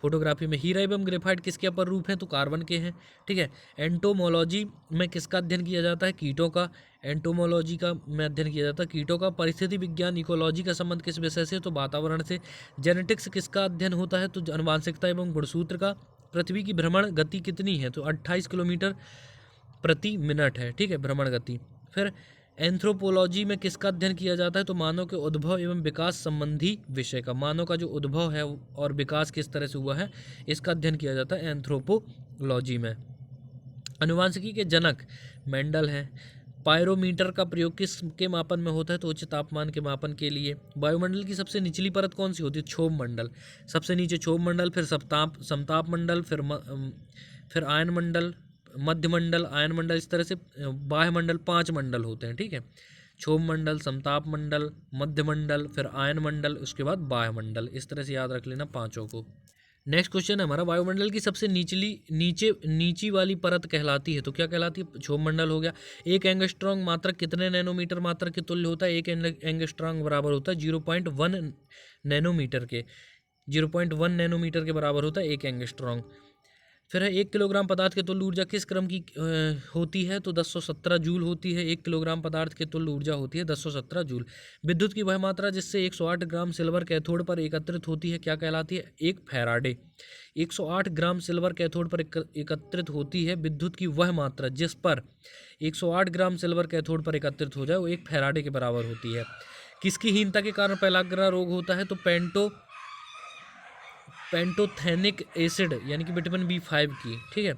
फोटोग्राफी में हीरा एवं ग्रेफाइट किसके अपर रूप हैं? तो कार्बन के हैं, ठीक है। एंटोमोलॉजी में किसका अध्ययन किया जाता है? कीटों का। एंटोमोलॉजी का में अध्ययन किया जाता है कीटों का। परिस्थिति विज्ञान इकोलॉजी का संबंध किस विषय से? तो वातावरण से। जेनेटिक्स किसका अध्ययन होता है? तो आनुवांशिकता एवं गुणसूत्र का। पृथ्वी की भ्रमण गति कितनी है? तो 28 किलोमीटर प्रति मिनट है, ठीक है, भ्रमण गति। फिर एंथ्रोपोलॉजी में किसका अध्ययन किया जाता है? तो मानव के उद्भव एवं विकास संबंधी विषय का। मानव का जो उद्भव है और विकास किस तरह से हुआ है, इसका अध्ययन किया जाता है एंथ्रोपोलॉजी में। अनुवांशिकी के जनक मेंडल हैं। पायरोमीटर का प्रयोग किस के मापन में होता है? तो उच्च तापमान के मापन के लिए। वायुमंडल की सबसे निचली परत कौन सी होती है? क्षोभ मंडल। सबसे नीचे क्षोभ मंडल, फिर समताप मंडल, फिर आयन मंडल, मध्य मंडल, आयन मंडल, इस तरह से बाह्य मंडल 5 मंडल होते हैं, ठीक है। क्षोभ मंडल, समताप मंडल, मध्य मंडल, फिर आयन मंडल, उसके बाद बाह्य मंडल, इस तरह से याद रख लेना पांचों को। नेक्स्ट क्वेश्चन है हमारा, वायुमंडल की सबसे नीची वाली परत कहलाती है? तो क्या कहलाती है? क्षोभ मंडल हो गया। एक एंगस्ट्रॉन्ग मात्रक कितने नैनोमीटर मात्रक के तुल्य होता है? एक एंगस्ट्रॉन्ग बराबर होता है 0.1 नैनोमीटर के। 0.1 नैनोमीटर के बराबर होता है एक एंगस्ट्रॉन्ग। फिर है 1 किलोग्राम पदार्थ के तुल्य ऊर्जा किस क्रम की होती है? तो 1017 जूल होती है। 1 किलोग्राम पदार्थ के तुल्य ऊर्जा होती है 1017 जूल। विद्युत की वह मात्रा जिससे 108 ग्राम सिल्वर कैथोड पर एकत्रित होती है क्या कहलाती है? एक फैराडे। 108 ग्राम सिल्वर कैथोड पर एकत्रित होती है विद्युत की वह मात्रा जिस पर 108 ग्राम सिल्वर कैथोड पर एकत्रित हो जाए, वो एक फैराडे के बराबर होती है। किसकी हीनता के कारण पेलाग्रा रोग होता है? तो पेंटोथेनिक एसिड यानी कि विटामिन B5 की, ठीक है।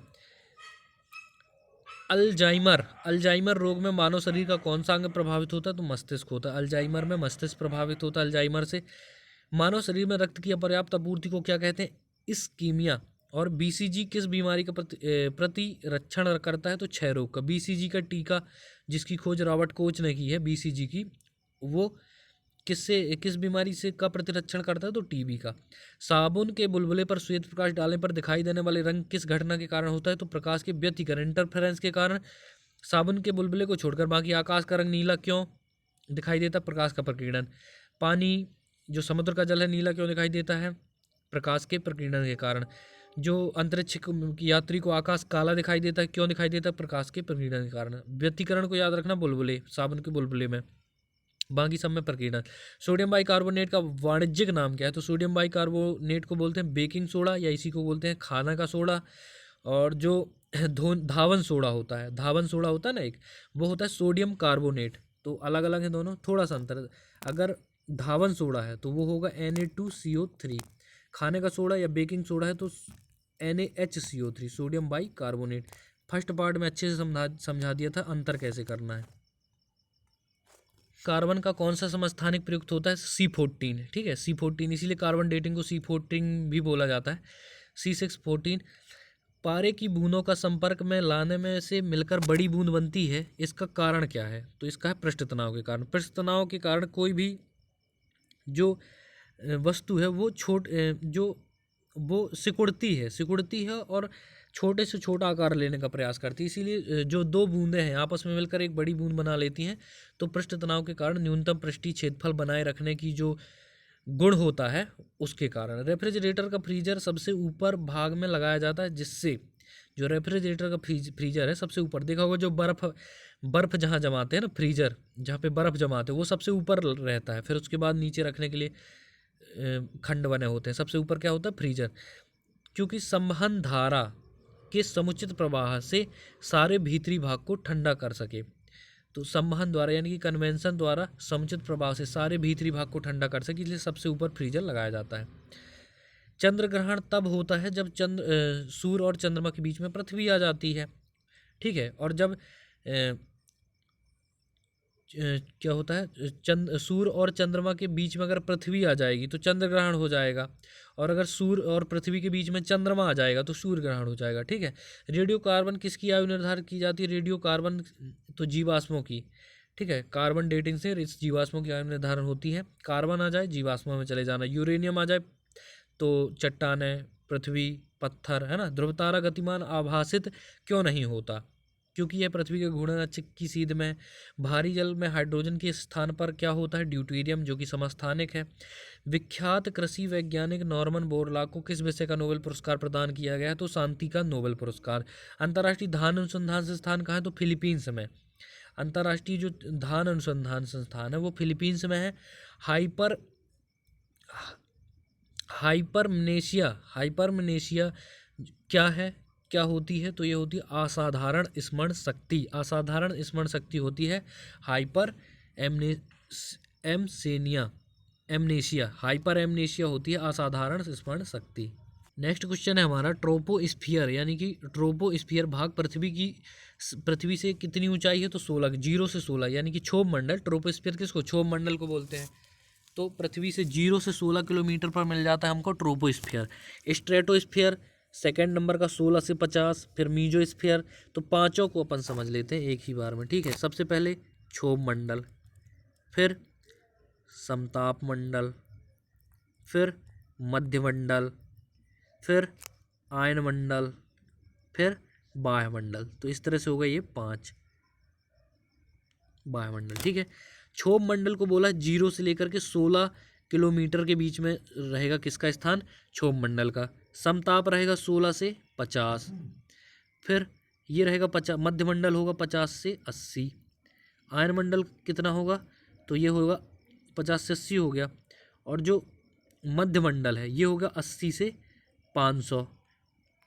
अल्जाइमर रोग में मानव शरीर का कौन सा अंग प्रभावित होता है? तो मस्तिष्क होता है। अल्जाइमर में मस्तिष्क प्रभावित होता है अल्जाइमर से। मानव शरीर में रक्त की अपर्याप्त आपूर्ति को क्या कहते हैं? इस्कीमिया। और BCG किस बीमारी का प्रतिरक्षण करता है? तो क्षय रोग का। BCG का टीका जिसकी खोज रॉबर्ट कोच ने की है, BCG की, वो किस बीमारी से का प्रतिरक्षण करता है? तो TB का। साबुन के बुलबुले पर श्वेत प्रकाश डालने पर दिखाई देने वाले रंग किस घटना के कारण होता है? तो प्रकाश के व्यतिकरण, इंटरफेरेंस के कारण। साबुन के बुलबुले को छोड़कर बाकी आकाश का रंग नीला क्यों दिखाई देता? प्रकाश का प्रकीर्णन। पानी जो समुद्र का जल है नीला क्यों दिखाई देता है? प्रकाश के प्रकीर्णन के कारण। जो अंतरिक्ष की यात्री को आकाश काला दिखाई देता है, क्यों दिखाई देता है? प्रकाश के प्रकीर्णन के कारण। व्यतिकरण को याद रखना बुलबुले, साबुन के बुलबुले में, बाकी सब में प्रकीर्णन। सोडियम बाइकार्बोनेट का वाणिज्यिक नाम क्या है? तो सोडियम बाइकार्बोनेट को बोलते हैं बेकिंग सोडा, या इसी को बोलते हैं खाना का सोडा। और जो धावन सोडा होता है, धावन सोडा होता है ना एक, वो होता है सोडियम कार्बोनेट। तो अलग अलग है दोनों, थोड़ा सा अंतर है। अगर धावन सोडा है तो वो होगा Na2CO3। खाने का सोडा या बेकिंग सोडा है तो NaHCO3, sodium bicarbonate. First part में अच्छे से समझा दिया था अंतर कैसे करना है। कार्बन का कौन सा समस्थानिक प्रयुक्त होता है? C14, ठीक है, C14, इसीलिए कार्बन डेटिंग को C14 भी बोला जाता है। C614 पारे की बूंदों का संपर्क में लाने में से मिलकर बड़ी बूंद बनती है, इसका कारण क्या है? तो इसका है पृष्ठ तनाव के कारण। पृष्ठ तनाव के कारण कोई भी जो वस्तु है वो सिकुड़ती है और छोटे से छोटा आकार लेने का प्रयास करती है। इसीलिए जो दो बूंदें हैं आपस में मिलकर एक बड़ी बूंद बना लेती हैं। तो पृष्ठ तनाव के कारण न्यूनतम पृष्ठीय क्षेत्रफल बनाए रखने की जो गुण होता है उसके कारण। रेफ्रिजरेटर का फ्रीजर सबसे ऊपर भाग में लगाया जाता है, जिससे जो रेफ्रिजरेटर का फ्रीजर है सबसे ऊपर, देखा होगा जो बर्फ़ जहाँ जमाते हैं ना, फ्रीजर जहाँ पे बर्फ़ जमाते हैं वो सबसे ऊपर रहता है। फिर उसके बाद नीचे रखने के लिए खंड बने होते हैं। सबसे ऊपर क्या होता है? फ्रीजर। क्योंकि संवहन धारा के समुचित प्रवाह से सारे भीतरी भाग को ठंडा कर सके। तो संवहन द्वारा यानी कि कन्वेंशन द्वारा समुचित प्रभाव से सारे भीतरी भाग को ठंडा कर सके, इसलिए सबसे ऊपर फ्रीजर लगाया जाता है। चंद्र ग्रहण तब होता है जब सूर्य और चंद्रमा के बीच में पृथ्वी आ जाती है, ठीक है। और जब क्या होता है, सूर्य और चंद्रमा के बीच में अगर पृथ्वी आ जाएगी तो चंद्र ग्रहण हो जाएगा, और अगर सूर्य और पृथ्वी के बीच में चंद्रमा आ जाएगा तो सूर्य ग्रहण हो जाएगा, ठीक है। रेडियो कार्बन किसकी आयु निर्धारित की जाती है? रेडियो कार्बन तो जीवाश्मों की, ठीक है। कार्बन डेटिंग से इस जीवाश्मों की आयु निर्धारण होती है। कार्बन आ जाए जीवाश्मों में चले जाना, यूरेनियम आ जाए तो चट्टानें, पृथ्वी, पत्थर, है ना। ध्रुव तारा गतिमान आभासित क्यों नहीं होता? क्योंकि यह पृथ्वी के घूर्णन अक्ष की सीध में है। भारी जल में हाइड्रोजन के स्थान पर क्या होता है? ड्यूटेरियम, जो कि समस्थानिक है। विख्यात कृषि वैज्ञानिक नॉर्मन बोरलॉग को किस विषय का नोबेल पुरस्कार प्रदान किया गया है? तो शांति का नोबेल पुरस्कार। अंतर्राष्ट्रीय धान अनुसंधान संस्थान कहाँ है? तो फिलीपींस में। अंतर्राष्ट्रीय जो धान अनुसंधान संस्थान है वो फिलीपींस में है। हाइपरमनेशिया क्या है, क्या होती है? तो ये होती है असाधारण स्मरण शक्ति। असाधारण स्मरण शक्ति होती है हाइपर एमनेशिया। हाइपर एमनेशिया होती है असाधारण स्मरण शक्ति। नेक्स्ट क्वेश्चन है हमारा ट्रोपोस्फियर, यानी कि ट्रोपोस्फियर भाग पृथ्वी से कितनी ऊंचाई है? तो 16, 0 से 16, यानी कि क्षोभ मंडल। ट्रोपोस्फियर किसको? क्षोभ मंडल को बोलते हैं। तो पृथ्वी से 0 से 16 किलोमीटर पर मिल जाता है हमको ट्रोपोस्फियर। स्ट्रेटोस्फियर सेकंड नंबर का 16 से 50, फिर मीजोस्फियर। तो पांचों को अपन समझ लेते हैं एक ही बार में, ठीक है। सबसे पहले क्षोभ मंडल, फिर समताप मंडल, फिर मध्यमंडल, फिर आयन मंडल, फिर वायुमंडल। तो इस तरह से हो गए ये 5 वायुमंडल, ठीक है। क्षोभ मंडल को बोला 0 से लेकर के 16 किलोमीटर के बीच में रहेगा किसका स्थान? क्षोभ मंडल का। समताप रहेगा 16 से 50, फिर ये रहेगा 50, मध्यमंडल होगा 50 से 80। आयन मंडल कितना होगा? तो ये होगा 50 से 80 हो गया, और जो मध्यमंडल है ये होगा 80 से 500,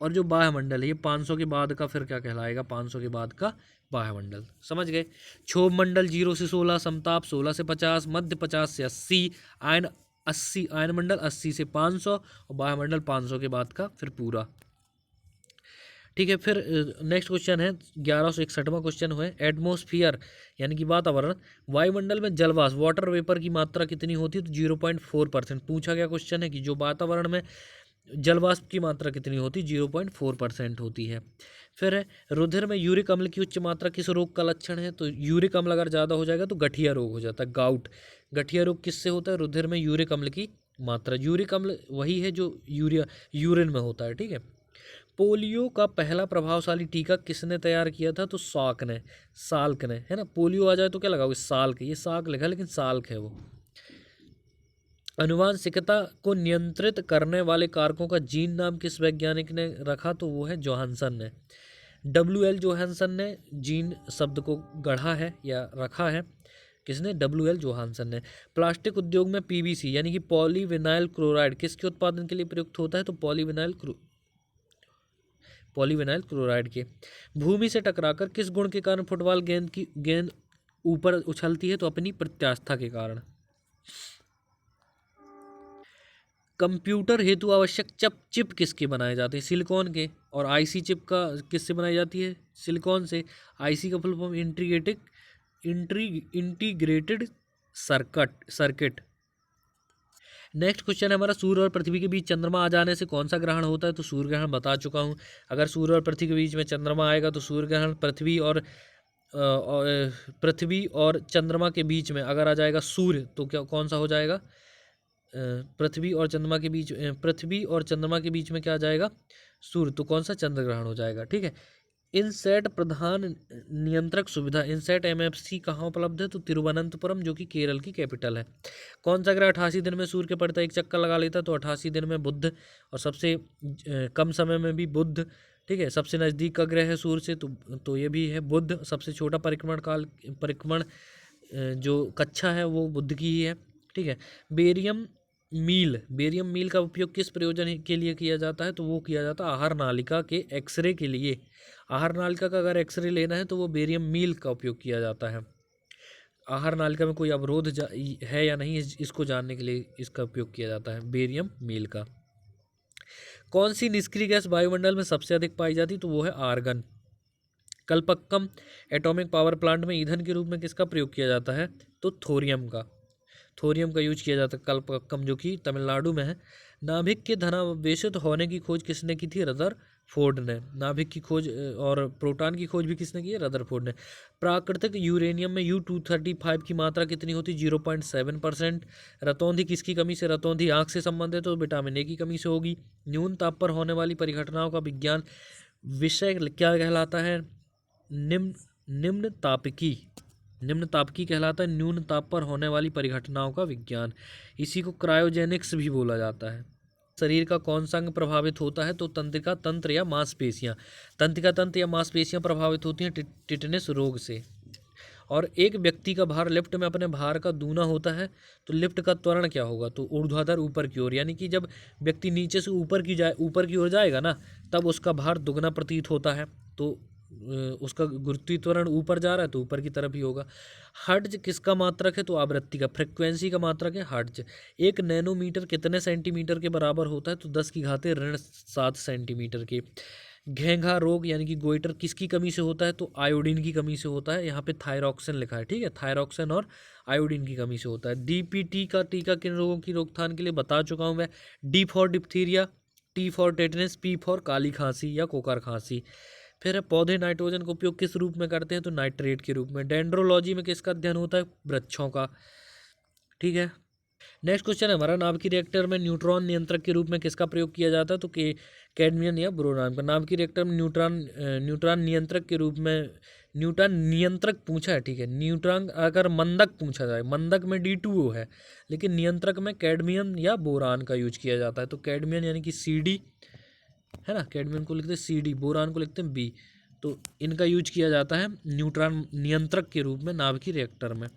और जो वायुमंडल है ये 500 के बाद का फिर क्या कहलाएगा? 500 के बाद का वायुमंडल। समझ गए? क्षोभ मंडल 0 से 16, समताप 16 से 50, मध्य 50 से 80, आयन 80, आयन मंडल 80 से 500, और वायुमंडल 500 के बाद का फिर पूरा, ठीक है। फिर नेक्स्ट क्वेश्चन है 1161वां क्वेश्चन है एटमॉस्फेयर, यानी कि वातावरण। वायुमंडल में जलवाष्प वाटर वेपर की मात्रा कितनी होती है? तो 0.4%। पूछा गया क्वेश्चन है कि जो वातावरण में जलवाष्प की मात्रा कितनी होती है? 0.4% होती है। फिर है रुधिर में यूरिक अम्ल की उच्च मात्रा किस रोग का लक्षण है? तो यूरिक अम्ल अगर ज़्यादा हो जाएगा तो गठिया रोग हो जाता है, गाउट। गठिया रोग किससे होता है? रुधिर में यूरिक अम्ल की मात्रा। यूरिक अम्ल वही है जो यूरिन में होता है, ठीक है। पोलियो का पहला प्रभावशाली टीका किसने तैयार किया था? तो साल्क ने, है ना। पोलियो आ जाए तो क्या लगाओगे? साल्क। ये साल्क लिखा लेकिन साल्क है वो। अनुवांशिकता को नियंत्रित करने वाले कारकों का जीन नाम किस वैज्ञानिक ने रखा? तो वो है जोहानसन ने। WL जोहानसन ने जीन शब्द को गढ़ा है या रखा है। किसने? WL जोहानसन ने। प्लास्टिक उद्योग में PVC यानी कि पॉलीविनाइल क्लोराइड किसके उत्पादन के लिए प्रयुक्त होता है? तो पॉलीविनाइल क्लोराइड के। भूमि से टकराकर किस गुण के कारण फुटबॉल गेंद ऊपर उछलती है? तो अपनी प्रत्यास्था के कारण। कंप्यूटर हेतु आवश्यक चिप किसके बनाए जाते हैं? सिलिकॉन के। और IC चिप का किससे बनाई जाती है? सिलिकॉन से। IC का full form integrated circuit. Next question है हमारा, सूर्य और पृथ्वी के बीच चंद्रमा आ जाने से कौन सा ग्रहण होता है? तो सूर्य ग्रहण बता चुका हूँ। अगर सूर्य और पृथ्वी के बीच में चंद्रमा आएगा तो सूर्य ग्रहण। पृथ्वी और चंद्रमा के बीच में अगर आ जाएगा सूर्य तो क्या कौन सा हो जाएगा? पृथ्वी और चंद्रमा के बीच में क्या आ जाएगा? सूर्य, तो कौन सा? चंद्र ग्रहण हो जाएगा। ठीक है। इनसेट प्रधान नियंत्रक सुविधा, इनसेट एमएफसी कहाँ उपलब्ध है? तो तिरुवनंतपुरम, जो कि केरल की कैपिटल है। कौन सा ग्रह 88 दिन में सूर्य के पड़ता एक चक्कर लगा लेता? तो 88 दिन में बुध, और सबसे कम समय में भी बुध। ठीक है। सबसे नज़दीक का ग्रह है सूर्य से तो ये भी है बुध। सबसे छोटा परिक्रमण जो कक्षा है वो बुध की ही है। ठीक है। बेरियम मील का उपयोग किस प्रयोजन के लिए किया जाता है? तो वो किया जाता है आहार नालिका के एक्सरे के लिए। आहार नालिका का अगर एक्सरे लेना है तो वो बेरियम मील का उपयोग किया जाता है। आहार नालिका में कोई अवरोध है या नहीं, इसको जानने के लिए इसका उपयोग किया जाता है बेरियम मील का। कौन सी निष्क्रिय गैस वायुमंडल में सबसे अधिक पाई जाती? तो वो है argon. Kalpakkam atomic power plant में ईंधन के रूप में किसका प्रयोग किया जाता है? तो थोरियम का यूज किया जाता है कलपक्कम, जो कि तमिलनाडु में है। नाभिक के धनावेशित होने की खोज किसने की थी? रदरफोर्ड ने। नाभिक की खोज और प्रोटॉन की खोज भी किसने की है? रदरफोर्ड ने। प्राकृतिक यूरेनियम में U-235 की मात्रा कितनी होती? 0.7%। रतौंधी किसकी कमी से? रतौंधी आंख से संबंधित है तो विटामिन ए की कमी से होगी। न्यून ताप पर होने वाली परिघटनाओं का विज्ञान विषय क्या कहलाता है? निम्न तापकी कहलाता है न्यून ताप पर होने वाली परिघटनाओं का विज्ञान। इसी को क्रायोजेनिक्स भी बोला जाता है। शरीर का कौन सा अंग प्रभावित होता है? तो तंत्रिका तंत्र या मांसपेशियां प्रभावित होती हैं टिटनेस रोग से। और एक व्यक्ति का भार लिफ्ट में अपने भार का दूना होता है तो लिफ्ट का त्वरण क्या होगा? तो ऊर्ध्वाधर ऊपर की ओर, यानी कि जब व्यक्ति नीचे से ऊपर की ओर जाएगा ना, तब उसका भार दुगना प्रतीत होता है। तो उसका गुरुत्वीय त्वरण ऊपर जा रहा है तो ऊपर की तरफ ही होगा। हर्ट्ज किसका मात्रक है? तो आवृत्ति का, फ्रिक्वेंसी का मात्रक है हर्ट्ज। 1 नैनोमीटर कितने सेंटीमीटर के बराबर होता है? तो 10⁻7 सेंटीमीटर के। घेंघा रोग यानी कि गोइटर किसकी कमी से होता है? तो आयोडीन की कमी से होता है। यहाँ पे थायरॉक्सिन लिखा है। ठीक है। थायरॉक्सिन और आयोडीन की कमी से होता है। DPT का टीका किन रोगों की रोकथाम के लिए बता चुका हूँ मैं। D for diphtheria, T for tetanus, P for काली खांसी या कोकार खांसी। फिर है पौधे नाइट्रोजन का उपयोग किस रूप में करते हैं? तो नाइट्रेट के रूप में। डेंड्रोलॉजी में किसका अध्ययन होता है? वृक्षों का। ठीक है। नेक्स्ट क्वेश्चन है हमारा, नाभिकीय रिएक्टर में न्यूट्रॉन नियंत्रक के रूप में किसका प्रयोग किया जाता है? तो कैडमियम या बोरोन का। नाभिकीय रिएक्टर में न्यूट्रॉन नियंत्रक के रूप में, न्यूट्रॉन नियंत्रक पूछा है। ठीक है। न्यूट्रॉन अगर मंदक पूछा जाए, मंदक में D2O है, लेकिन नियंत्रक में कैडमियम या बोरान का यूज किया जाता है। तो कैडमियम यानी कि CD है ना, कैडमियम को लिखते हैं CD, बोरान को लिखते हैं B। तो इनका यूज किया जाता है न्यूट्रॉन नियंत्रक के रूप में नाभिकीय रिएक्टर में।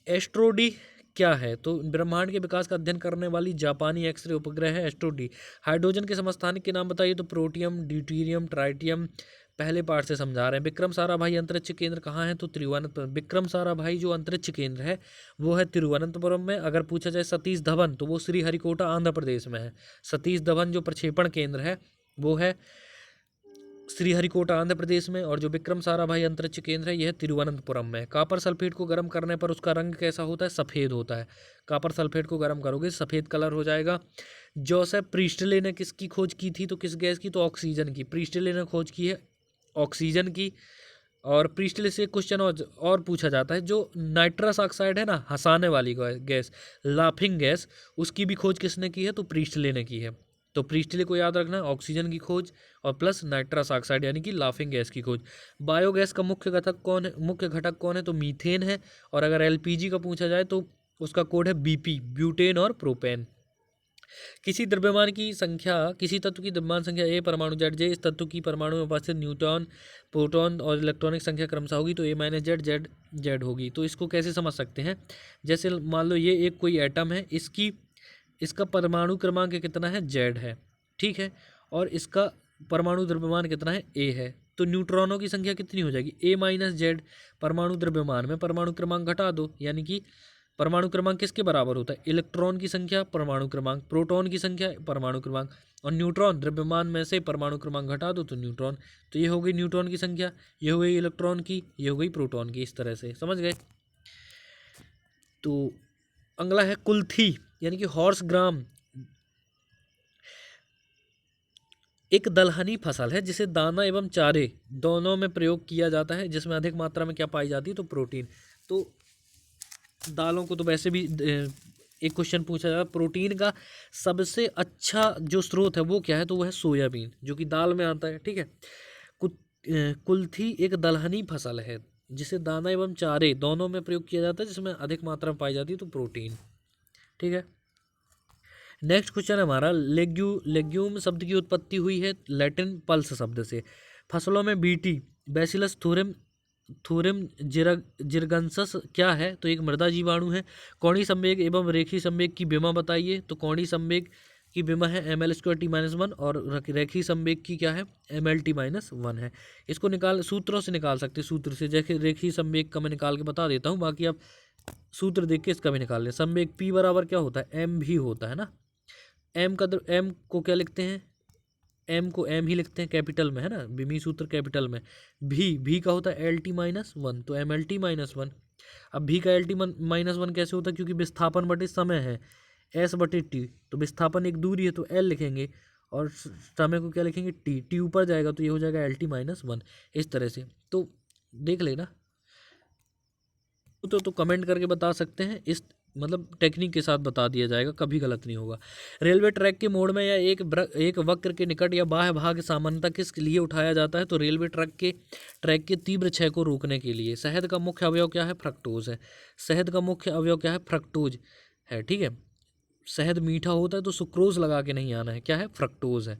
एस्ट्रोडी क्या है? तो ब्रह्मांड के विकास का अध्ययन करने वाली जापानी एक्सरे उपग्रह है एस्ट्रोडी। हाइड्रोजन के समस्थानिक के नाम बताइए। तो प्रोटियम, ड्यूटेरियम, ट्राइटियम। पहले पार्ट से समझा रहे हैं। विक्रम साराभाई अंतरिक्ष केंद्र कहाँ है? तो तिरुवनंतपुरम। विक्रम साराभाई जो अंतरिक्ष केंद्र है वो है तिरुवनंतपुरम में। अगर पूछा जाए सतीश धवन तो वो श्रीहरिकोटा आंध्र प्रदेश में है। सतीश धवन जो प्रक्षेपण केंद्र है वो है श्रीहरिकोटा आंध्र प्रदेश में, और जो विक्रम साराभाई अंतरिक्ष केंद्र है यह तिरुवनंतपुरम में। कापर सल्फेट को गर्म करने पर उसका रंग कैसा होता है? सफ़ेद होता है। कापर सल्फेट को गर्म करोगे सफ़ेद कलर हो जाएगा। जोसेफ प्रीस्टले ने किसकी खोज की थी? तो किस गैस की? तो ऑक्सीजन की। प्रीस्टले ने खोज की है ऑक्सीजन की। और प्रीस्टले से क्वेश्चन और पूछा जाता है, जो नाइट्रस ऑक्साइड है ना, हंसाने वाली गैस, लाफिंग गैस, उसकी भी खोज किसने की है? तो प्रीस्टले ने की है। तो प्रीस्टले को याद रखना, ऑक्सीजन की खोज और प्लस नाइट्रस ऑक्साइड यानी कि लाफिंग गैस की खोज। बायोगैस का मुख्य घटक कौन है? तो मीथेन है। और अगर LPG का पूछा जाए तो उसका कोड है BP, ब्यूटेन और प्रोपेन। किसी द्रव्यमान की संख्या, किसी तत्व की द्रव्यमान संख्या A परमाणु Z, इस तत्व की परमाणु में उपस्थित न्यूट्रॉन, प्रोटॉन और इलेक्ट्रॉनिक संख्या क्रमशः होगी। तो A - Z Z Z होगी। तो इसको कैसे समझ सकते हैं? जैसे मान लो ये एक कोई एटम है, इसका परमाणु क्रमांक कितना है? Z है। ठीक है। और इसका परमाणु द्रव्यमान कितना है? A है। तो न्यूट्रॉनों की संख्या कितनी हो जाएगी? A - Z। परमाणु द्रव्यमान में परमाणु क्रमांक घटा दो, यानी कि परमाणु क्रमांक किसके बराबर होता है? इलेक्ट्रॉन की संख्या परमाणु क्रमांक, प्रोटॉन की संख्या परमाणु क्रमांक, और न्यूट्रॉन द्रव्यमान में से परमाणु क्रमांक घटा दो तो न्यूट्रॉन। तो ये हो गई न्यूट्रॉन की संख्या, ये हो गई इलेक्ट्रॉन की, ये हो गई प्रोटॉन की। इस तरह से समझ गए। तो अगला है कुल्थी। यानी कि हॉर्स ग्राम एक दलहनी फसल है जिसे दाना एवं चारे दोनों में प्रयोग किया जाता है, जिसमें अधिक मात्रा में क्या पाई जाती है, तो प्रोटीन। तो दालों को तो वैसे भी एक क्वेश्चन पूछा जाता है, प्रोटीन का सबसे अच्छा जो स्रोत है वो क्या है, तो वो है सोयाबीन, जो कि दाल में आता है। ठीक है। कुल्थी एक दलहनी फसल है जिसे दाना एवं चारे दोनों में प्रयोग किया जाता है, जिसमें अधिक मात्रा में पाई जाती है, तो प्रोटीन। ठीक है। नेक्स्ट क्वेश्चन है हमारा, लेग्यूम शब्द की उत्पत्ति हुई है लैटिन पल्स शब्द से। फसलों में बीटी बैसिलस थोरिम जिरगंसस क्या है, तो एक मृदा जीवाणु है। कौणी संवेग एवं रेखी संवेग की विमा बताइए, तो कौणी संवेग की विमा है ml²t-1 और रेखी संवेग की क्या है, ml_t-1 है। इसको सूत्रों से निकाल सकते हैं, सूत्र से। जैसे रेखी संवेग का मैं निकाल के बता देता हूँ, बाकी आप सूत्र देख के इसका भी निकाल लें। संवेग P बराबर क्या होता है, m भी होता है ना। m को क्या लिखते हैं, m को m ही लिखते हैं कैपिटल में, है ना, विमी सूत्र कैपिटल में। भी का होता है LT-1, तो mlt-1। अब भी का LT-1 कैसे होता है, क्योंकि विस्थापन बटे समय है, S/T, तो विस्थापन एक दूरी है तो L लिखेंगे और समय को क्या लिखेंगे, T ऊपर जाएगा तो ये हो जाएगा LT-1, इस तरह से। तो देख लेना, तो कमेंट करके बता सकते हैं, इस मतलब टेक्निक के साथ बता दिया जाएगा, कभी गलत नहीं होगा। रेलवे ट्रैक के मोड़ में या एक वक्र के निकट या बाह्य भाग सामान्यतः किस लिए उठाया जाता है, तो रेलवे ट्रैक के तीव्र क्षय को रोकने के लिए। शहद का मुख्य अवयव क्या है, फ्रक्टोज है। शहद का मुख्य अवयव क्या है, फ्रक्टोज है। ठीक है। शहद मीठा होता है तो सुक्रोज लगा के नहीं आना है, क्या है, फ्रक्टोज है।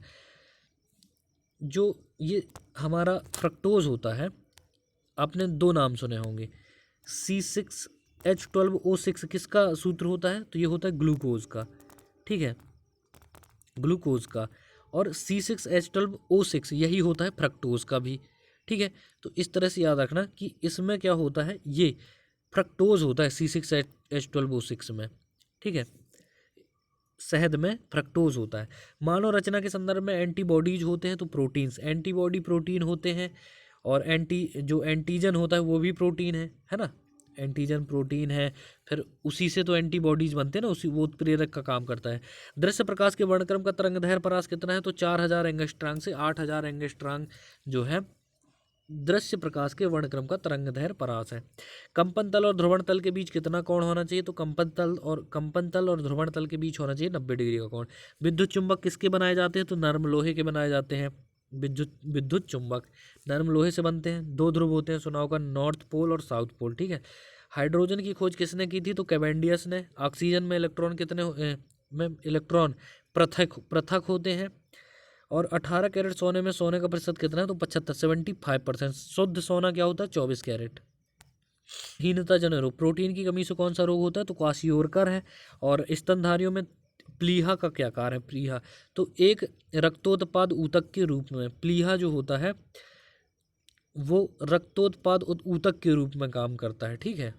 जो ये हमारा फ्रक्टोज होता है, आपने दो नाम सुने होंगे। C6H12O6 किसका सूत्र होता है, तो ये होता है ग्लूकोज का। ठीक है, ग्लूकोज का। और C6H12O6 यही होता है फ्रक्टोज का भी। ठीक है। तो इस तरह से याद रखना कि इसमें क्या होता है, ये फ्रक्टोज होता है C6H12O6 में। ठीक है, शहद में फ्रक्टोज होता है। मानव रचना के संदर्भ में एंटीबॉडीज होते हैं, तो प्रोटीन्स, एंटीबॉडी प्रोटीन होते हैं। और जो एंटीजन होता है वो भी प्रोटीन है ना, एंटीजन प्रोटीन है। फिर उसी से तो एंटीबॉडीज बनते हैं ना, उसी वो उत्प्रेरक का काम करता है। दृश्य प्रकाश के वर्णक्रम का तरंगदैर्घ्य परास कितना है, तो 4000 एंगस्ट्रांग से 8000 एंगस्ट्रांग जो है दृश्य प्रकाश के वर्णक्रम का तरंगदैर्घ्य परास है। कंपन तल और ध्रुवण तल के बीच कितना कोण होना चाहिए, तो कंपन तल और ध्रुवण तल के बीच होना चाहिए 90 डिग्री का कोण। विद्युत चुंबक किसके बनाए जाते हैं, तो नर्म लोहे के बनाए जाते हैं। विद्युत चुंबक नर्म लोहे से बनते हैं। दो ध्रुव होते हैं, सुना होगा, नॉर्थ पोल और साउथ पोल। ठीक है। हाइड्रोजन की खोज किसने की थी, तो कैवेंडियस ने। ऑक्सीजन में इलेक्ट्रॉन पृथक होते हैं। और 18 कैरेट सोने में सोने का प्रतिशत कितना है, तो 75% शुद्ध सोना क्या होता है, 24 कैरेट। हीनता जन रोग, प्रोटीन की कमी से कौन सा रोग होता है, तो क्वाशियोरकर है। और स्तनधारियों में प्लीहा का क्या कार्य है, प्लीहा तो एक रक्तोत्पाद ऊतक के रूप में, प्लीहा जो होता है वो रक्तोत्पाद ऊतक के रूप में काम करता है। ठीक है।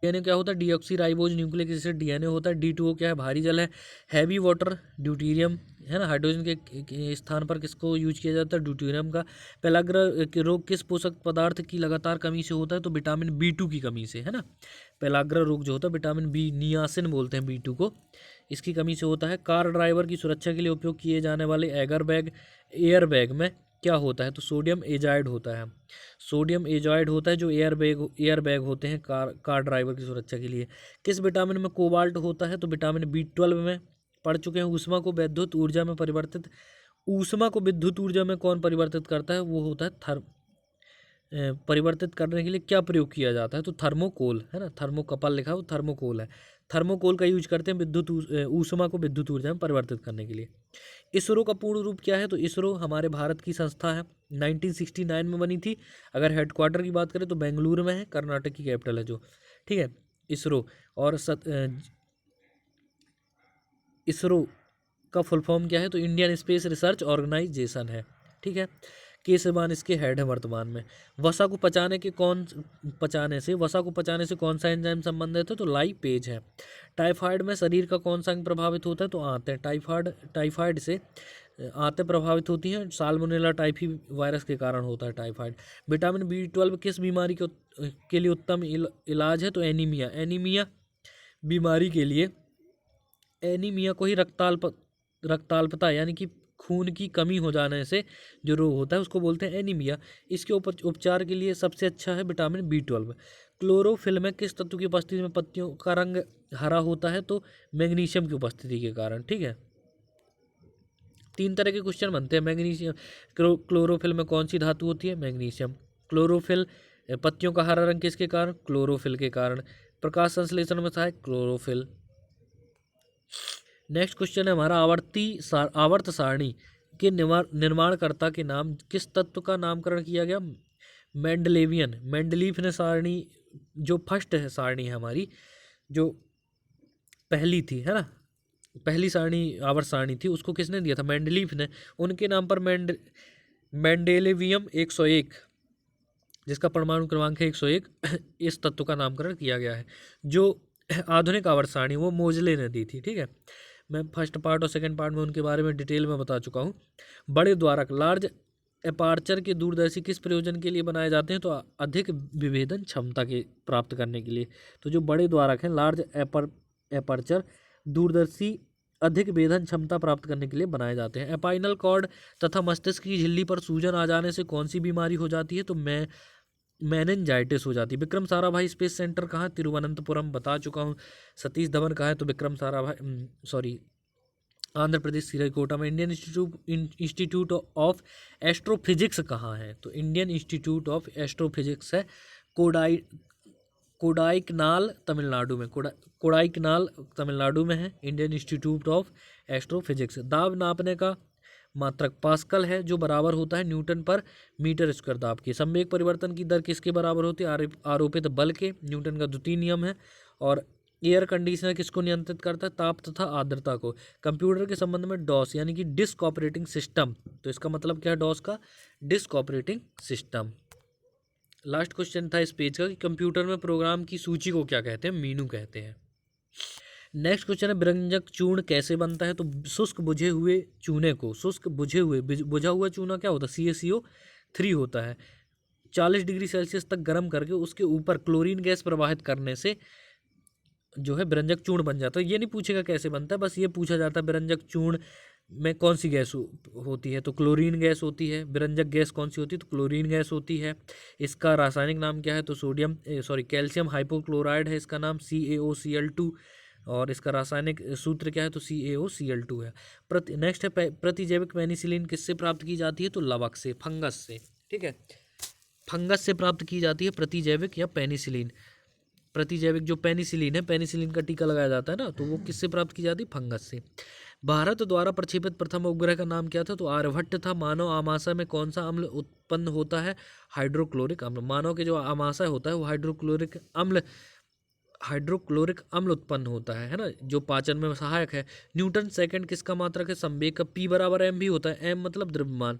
डीएनए क्या होता है, डीऑक्सी न्यूक्लिक एसिड डीएनए होता है। D2O क्या है, भारी जल है। हैवी वाटर ड्यूटीरियम है ना, हाइड्रोजन के स्थान पर किसको यूज किया जाता है, ड्यूटीरियम का। पेलाग्रा के रोग किस पोषक पदार्थ की लगातार कमी से होता है, तो विटामिन B2 की कमी से, है ना। पेलाग्रा रोग जो होता है विटामिन B, नियासिन बोलते हैं B2 को, इसकी कमी से होता है। कार ड्राइवर की सुरक्षा के लिए उपयोग किए जाने वाले एयर बैग में क्या होता है, तो सोडियम एजाइड होता है। सोडियम एजाइड होता है जो एयर बैग होते हैं कार ड्राइवर की सुरक्षा के लिए। किस विटामिन में कोबाल्ट होता है, तो विटामिन B12 में पढ़ चुके हैं। ऊष्मा को विद्युत ऊर्जा में कौन परिवर्तित करता है, वो होता है परिवर्तित करने के लिए क्या प्रयोग किया जाता है, तो थर्मोकोल, है ना, थर्मोकपल लिखा हो, थर्मोकोल है। थर्मोकोल का यूज करते हैं ऊष्मा को विद्युत ऊर्जा में परिवर्तित करने के लिए। इसरो का पूर्ण रूप क्या है, तो इसरो हमारे भारत की संस्था है, 1969 में बनी थी। अगर हेडक्वार्टर की बात करें तो बेंगलुरु में है, कर्नाटक की कैपिटल है जो। ठीक है, इसरो। और इसरो का फुल फॉर्म क्या है, तो इंडियन स्पेस रिसर्च ऑर्गेनाइजेशन है। ठीक है। के सिवान इसके हेड है वर्तमान में। वसा को पचाने से कौन सा एंजाइम संबंधित है, तो लाइपेज है। टाइफाइड में शरीर का कौन सा अंग प्रभावित होता है, तो आंतें। टाइफाइड से आंतें प्रभावित होती हैं, साल्मोनेला टाइफी वायरस के कारण होता है टाइफाइड। विटामिन B12 किस बीमारी के लिए उत्तम इलाज है, तो एनीमिया बीमारी के लिए एनीमिया को ही रक्ताल्पता यानी कि खून की कमी हो जाने से जो रोग होता है उसको बोलते हैं एनीमिया। इसके उपचार के लिए सबसे अच्छा है विटामिन B12। क्लोरोफिल में किस तत्व की उपस्थिति में पत्तियों का रंग हरा होता है? तो मैग्नीशियम की उपस्थिति के कारण। ठीक है, 3 तरह के क्वेश्चन बनते हैं। मैग्नीशियम, क्लोरोफिल में कौन सी धातु होती है? मैग्नीशियम। क्लोरोफिल, पत्तियों का हरा रंग किसके कारण? क्लोरोफिल के कारण। प्रकाश संश्लेषण में सहायक क्लोरोफिल। नेक्स्ट क्वेश्चन है हमारा, आवर्त सारणी के निर्माणकर्ता के नाम किस तत्व का नामकरण किया गया? मेंडलीफ ने सारणी, जो फर्स्ट है सारणी है हमारी, जो पहली थी, है ना, पहली सारणी आवर्त सारणी थी, उसको किसने दिया था? मेंडलीफ ने। उनके नाम पर मेंडेलिवियम 101, जिसका परमाणु क्रमांक है 101, इस तत्व का नामकरण किया गया है। जो आधुनिक आवर्त सारणी वो मोजले ने दी थी। ठीक है, मैं फर्स्ट पार्ट और सेकंड पार्ट में उनके बारे में डिटेल में बता चुका हूँ। बड़े द्वारक, लार्ज एपार्चर के दूरदर्शी किस प्रयोजन के लिए बनाए जाते हैं? तो अधिक विभेदन क्षमता के प्राप्त करने के लिए। तो जो बड़े द्वारक हैं, लार्ज एपर्चर, दूरदर्शी अधिक वेधन क्षमता प्राप्त करने के लिए बनाए जाते हैं। एपाइनल कॉर्ड तथा मस्तिष्क की झिल्ली पर सूजन आ जाने से कौन सी बीमारी हो जाती है? तो मेनिंजाइटिस हो जाती है। विक्रम साराभाई स्पेस सेंटर कहाँ? तिरुवनंतपुरम, बता चुका हूँ। सतीश धवन कहाँ है? तो विक्रम साराभाई, सॉरी, आंध्र प्रदेश श्रीहरिकोटा में। इंडियन इंस्टीट्यूट ऑफ एस्ट्रोफिजिक्स कहाँ है? तो इंडियन इंस्टीट्यूट ऑफ एस्ट्रोफिजिक्स है कोडाइकनाल तमिलनाडु में। कोडाइकनाल तमिलनाडु में है इंडियन इंस्टीट्यूट ऑफ एस्ट्रोफिजिक्स। दाब नापने का मात्रक पास्कल है, जो बराबर होता है न्यूटन पर मीटर स्क्वायर दाब के। संवेग परिवर्तन की दर किसके बराबर होती है? आरोपित बल के। न्यूटन का द्वितीय नियम है। और एयर कंडीशनर किसको नियंत्रित करता है? ताप तथा आर्द्रता को। कंप्यूटर के संबंध में डॉस यानी कि डिस्क ऑपरेटिंग सिस्टम, तो इसका मतलब क्या है डॉस का? Disk operating system. Last question था इस पेज का कि कंप्यूटर में प्रोग्राम की सूची को क्या कहते हैं? मीनू कहते हैं। नेक्स्ट क्वेश्चन है, व्यंजक चूर्ण कैसे बनता है? तो शुष्क बुझे हुए चूने को, बुझा हुआ चूना क्या होता है? CaCO3 होता है। 40 डिग्री सेल्सियस तक गर्म करके उसके ऊपर क्लोरीन गैस प्रवाहित करने से जो है व्यंजक चूर्ण बन जाता है। ये नहीं पूछेगा कैसे बनता है, बस ये पूछा जाता है व्यंजक चूर्ण में कौन सी गैस होती है? तो क्लोरीन गैस होती है। व्यंजक गैस कौन सी होती है? तो क्लोरीन गैस होती है। इसका रासायनिक नाम क्या है? तो कैल्शियम हाइपोक्लोराइड है इसका नाम, CaOCl2। और इसका रासायनिक सूत्र क्या है? तो CaOCl2 है। नेक्स्ट है, प्रतिजैविक पेनिसिलिन किससे प्राप्त की जाती है? तो लवक से, फंगस से। ठीक है, फंगस से प्राप्त की जाती है प्रतिजैविक या पेनिसिलिन। प्रतिजैविक जो पेनिसिलिन है, पेनिसिलिन का टीका लगाया जाता है ना, तो वो किससे प्राप्त की जाती है? फंगस से। भारत द्वारा प्रक्षेपित प्रथम उपग्रह का नाम क्या था? तो आर्यभट्ट था। मानव आमाशय में कौन सा अम्ल उत्पन्न होता है? हाइड्रोक्लोरिक अम्ल। मानव के जो आमाशय होता है वो हाइड्रोक्लोरिक अम्ल उत्पन्न होता है ना, जो पाचन में सहायक है। न्यूटन सेकंड किसका मात्रक है? संवेग का। P बराबर m भी होता है। m मतलब द्रव्यमान,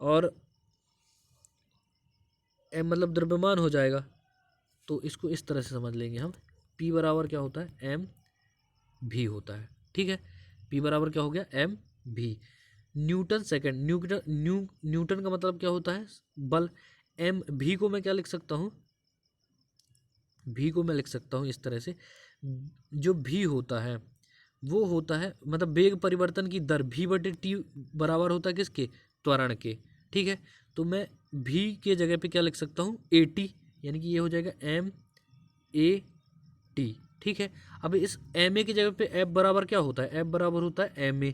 और m मतलब द्रव्यमान हो जाएगा, तो इसको इस तरह से समझ लेंगे हम। P बराबर क्या होता है? m भी होता है। ठीक है, P बराबर क्या हो गया? m भी। न्यूटन सेकंड, न्यूटन का मतलब क्या होता है? बल। m भी को मैं क्या लिख सकता हूँ? भी को मैं लिख सकता हूँ इस तरह से, जो भी होता है वो होता है, मतलब वेग परिवर्तन की दर v/t बराबर होता है किसके? त्वरण के। ठीक है, तो मैं भी के जगह पे क्या लिख सकता हूँ? at, यानी कि ये हो जाएगा m/a/t। ठीक है, अब इस ma की जगह पे f बराबर क्या होता है? f बराबर होता है ma,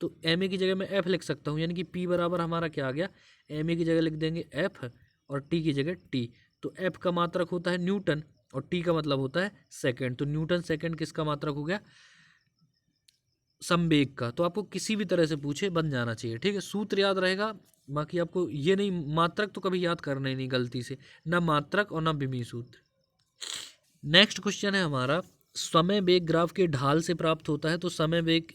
तो ma की जगह मैं f लिख सकता हूँ, यानी कि p बराबर हमारा क्या आ गया? ma की जगह लिख देंगे f और t की जगह t। तो f का मात्रक होता है न्यूटन और t का मतलब होता है सेकंड। तो न्यूटन सेकंड किसका मात्रक हो गया? संवेग का। तो आपको किसी भी तरह से पूछे बन जाना चाहिए। ठीक है, सूत्र याद रहेगा, बाकी आपको ये नहीं, मात्रक तो कभी याद करना ही नहीं गलती से, ना मात्रक और ना विमी सूत्र। नेक्स्ट क्वेश्चन है हमारा, समय वेग ग्राफ के ढाल से प्राप्त होता है। तो समय वेग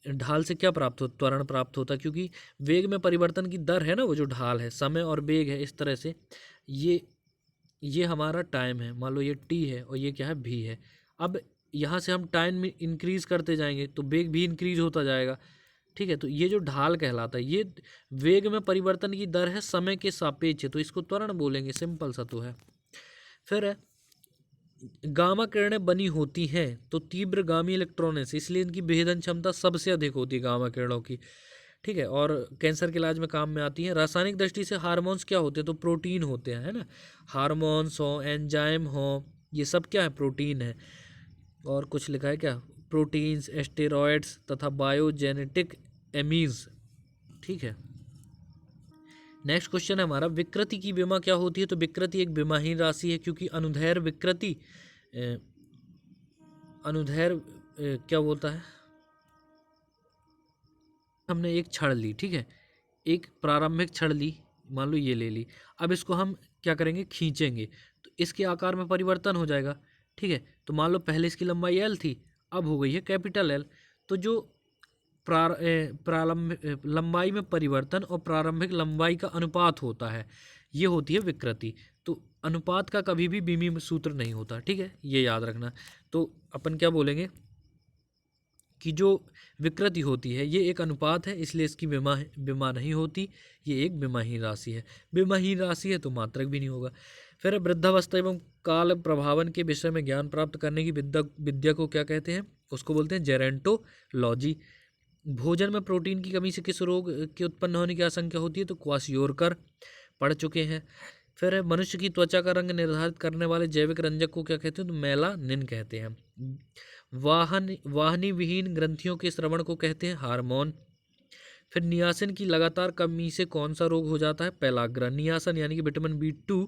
ढाल से क्या प्राप्त होता? त्वरण प्राप्त होता है, क्योंकि वेग में परिवर्तन की दर है ना, वो जो ढाल है, समय और वेग है, इस तरह से ये हमारा टाइम है, मान लो ये t है और ये क्या है? v है। अब यहाँ से हम टाइम में इंक्रीज करते जाएंगे तो वेग भी इंक्रीज होता जाएगा। ठीक है, तो ये जो ढाल कहलाता है, ये वेग में परिवर्तन की दर है समय के सापेक्ष, तो इसको त्वरण बोलेंगे, सिंपल सा तो है। फिर है गामा किरणें बनी होती हैं तो तीव्रगामी इलेक्ट्रॉनों से, इसलिए इनकी भेदन क्षमता सबसे अधिक होती है गामा किरणों की, ठीक है, और कैंसर के इलाज में काम में आती है। रासायनिक दृष्टि से हार्मोन्स क्या होते हैं, तो प्रोटीन होते हैं, है ना, हार्मोन्स हो, एंजाइम हो, ये सब क्या है, प्रोटीन है। और कुछ लिखा है क्या, प्रोटीन्स, एस्टेरॉयड्स तथा बायोजेनेटिक एमीज, ठीक है। नेक्स्ट क्वेश्चन है हमारा, विकृति की विमा क्या होती है, तो विकृति एक विमाहीन राशि है, क्योंकि अनुदैर्ध्य विकृति अनुदैर्ध्य क्या बोलता है, हमने एक छड़ ली, ठीक है, एक प्रारंभिक छड़ ली, मान लो ये ले ली, अब इसको हम क्या करेंगे, खींचेंगे तो इसके आकार में परिवर्तन हो जाएगा, ठीक है। तो मान लो पहले इसकी लंबाई एल थी, अब हो गई है कैपिटल एल। तो जो प्रारंभिक लंबाई में परिवर्तन और प्रारंभिक लंबाई का अनुपात होता है, ये होती है विकृति। तो अनुपात का कभी भी बीमी सूत्र नहीं होता, ठीक है, ये याद रखना। तो अपन क्या बोलेंगे कि जो विकृति होती है ये एक अनुपात है, इसलिए इसकी विमा नहीं होती, ये एक विमाहीन राशि है। विमाहीन राशि है तो मात्रक भी नहीं होगा। फिर वृद्धावस्था एवं काल प्रभावन के विषय में ज्ञान प्राप्त करने की विद्या को क्या कहते हैं, उसको बोलते हैं जेरेंटोलॉजी। भोजन में प्रोटीन की कमी से किस रोग के उत्पन्न होने की आशंका होती है, तो क्वासियोरकर पढ़ चुके हैं। फिर मनुष्य की त्वचा का रंग निर्धारित करने वाले जैविक रंजक को क्या कहते हैं, तो मेलानिन कहते हैं। वाहनी विहीन ग्रंथियों के स्रवण को कहते हैं हार्मोन। फिर नियासिन की लगातार कमी से कौन सा रोग हो जाता है, पेलाग्रा। नियासन यानी कि विटामिन B2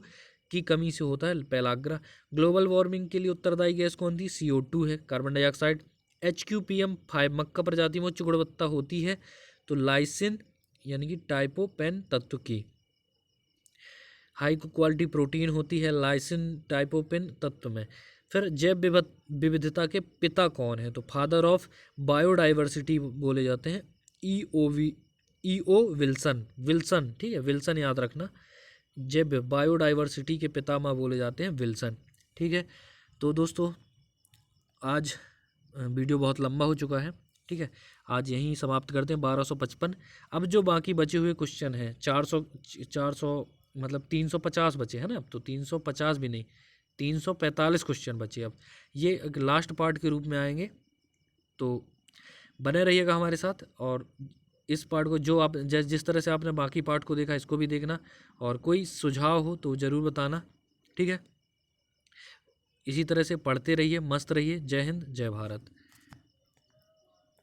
की कमी से होता है पेलाग्रा। ग्लोबल वार्मिंग के लिए उत्तरदायी गैस कौन थी, CO2 है, कार्बन डाइऑक्साइड। HQPM5 मक्का प्रजाति में उच्च गुणवत्ता होती है, तो लाइसिन यानी कि टाइपोपेन तत्व की। हाई क्वालिटी प्रोटीन होती है लाइसिन टाइपोपेन तत्व में। फिर जैव विविधता के पिता कौन है, तो फादर ऑफ बायोडाइवर्सिटी बोले जाते हैं EO विल्सन, ठीक है, विल्सन याद रखना। जैव बायोडाइवर्सिटी के पितामह बोले जाते हैं विल्सन, ठीक है। तो दोस्तों आज वीडियो बहुत लंबा हो चुका है, ठीक है, आज यहीं समाप्त करते हैं 1255। अब जो बाकी बचे हुए क्वेश्चन हैं 400 मतलब 350 बचे हैं ना, अब तो 350 भी नहीं, 345 क्वेश्चन बचे। अब ये लास्ट पार्ट के रूप में आएंगे, तो बने रहिएगा हमारे साथ। और इस पार्ट को जो आप जिस तरह से आपने बाकी पार्ट को देखा इसको भी देखना, और कोई सुझाव हो तो ज़रूर बताना, ठीक है। इसी तरह से पढ़ते रहिए, मस्त रहिए। जय हिंद, जय भारत।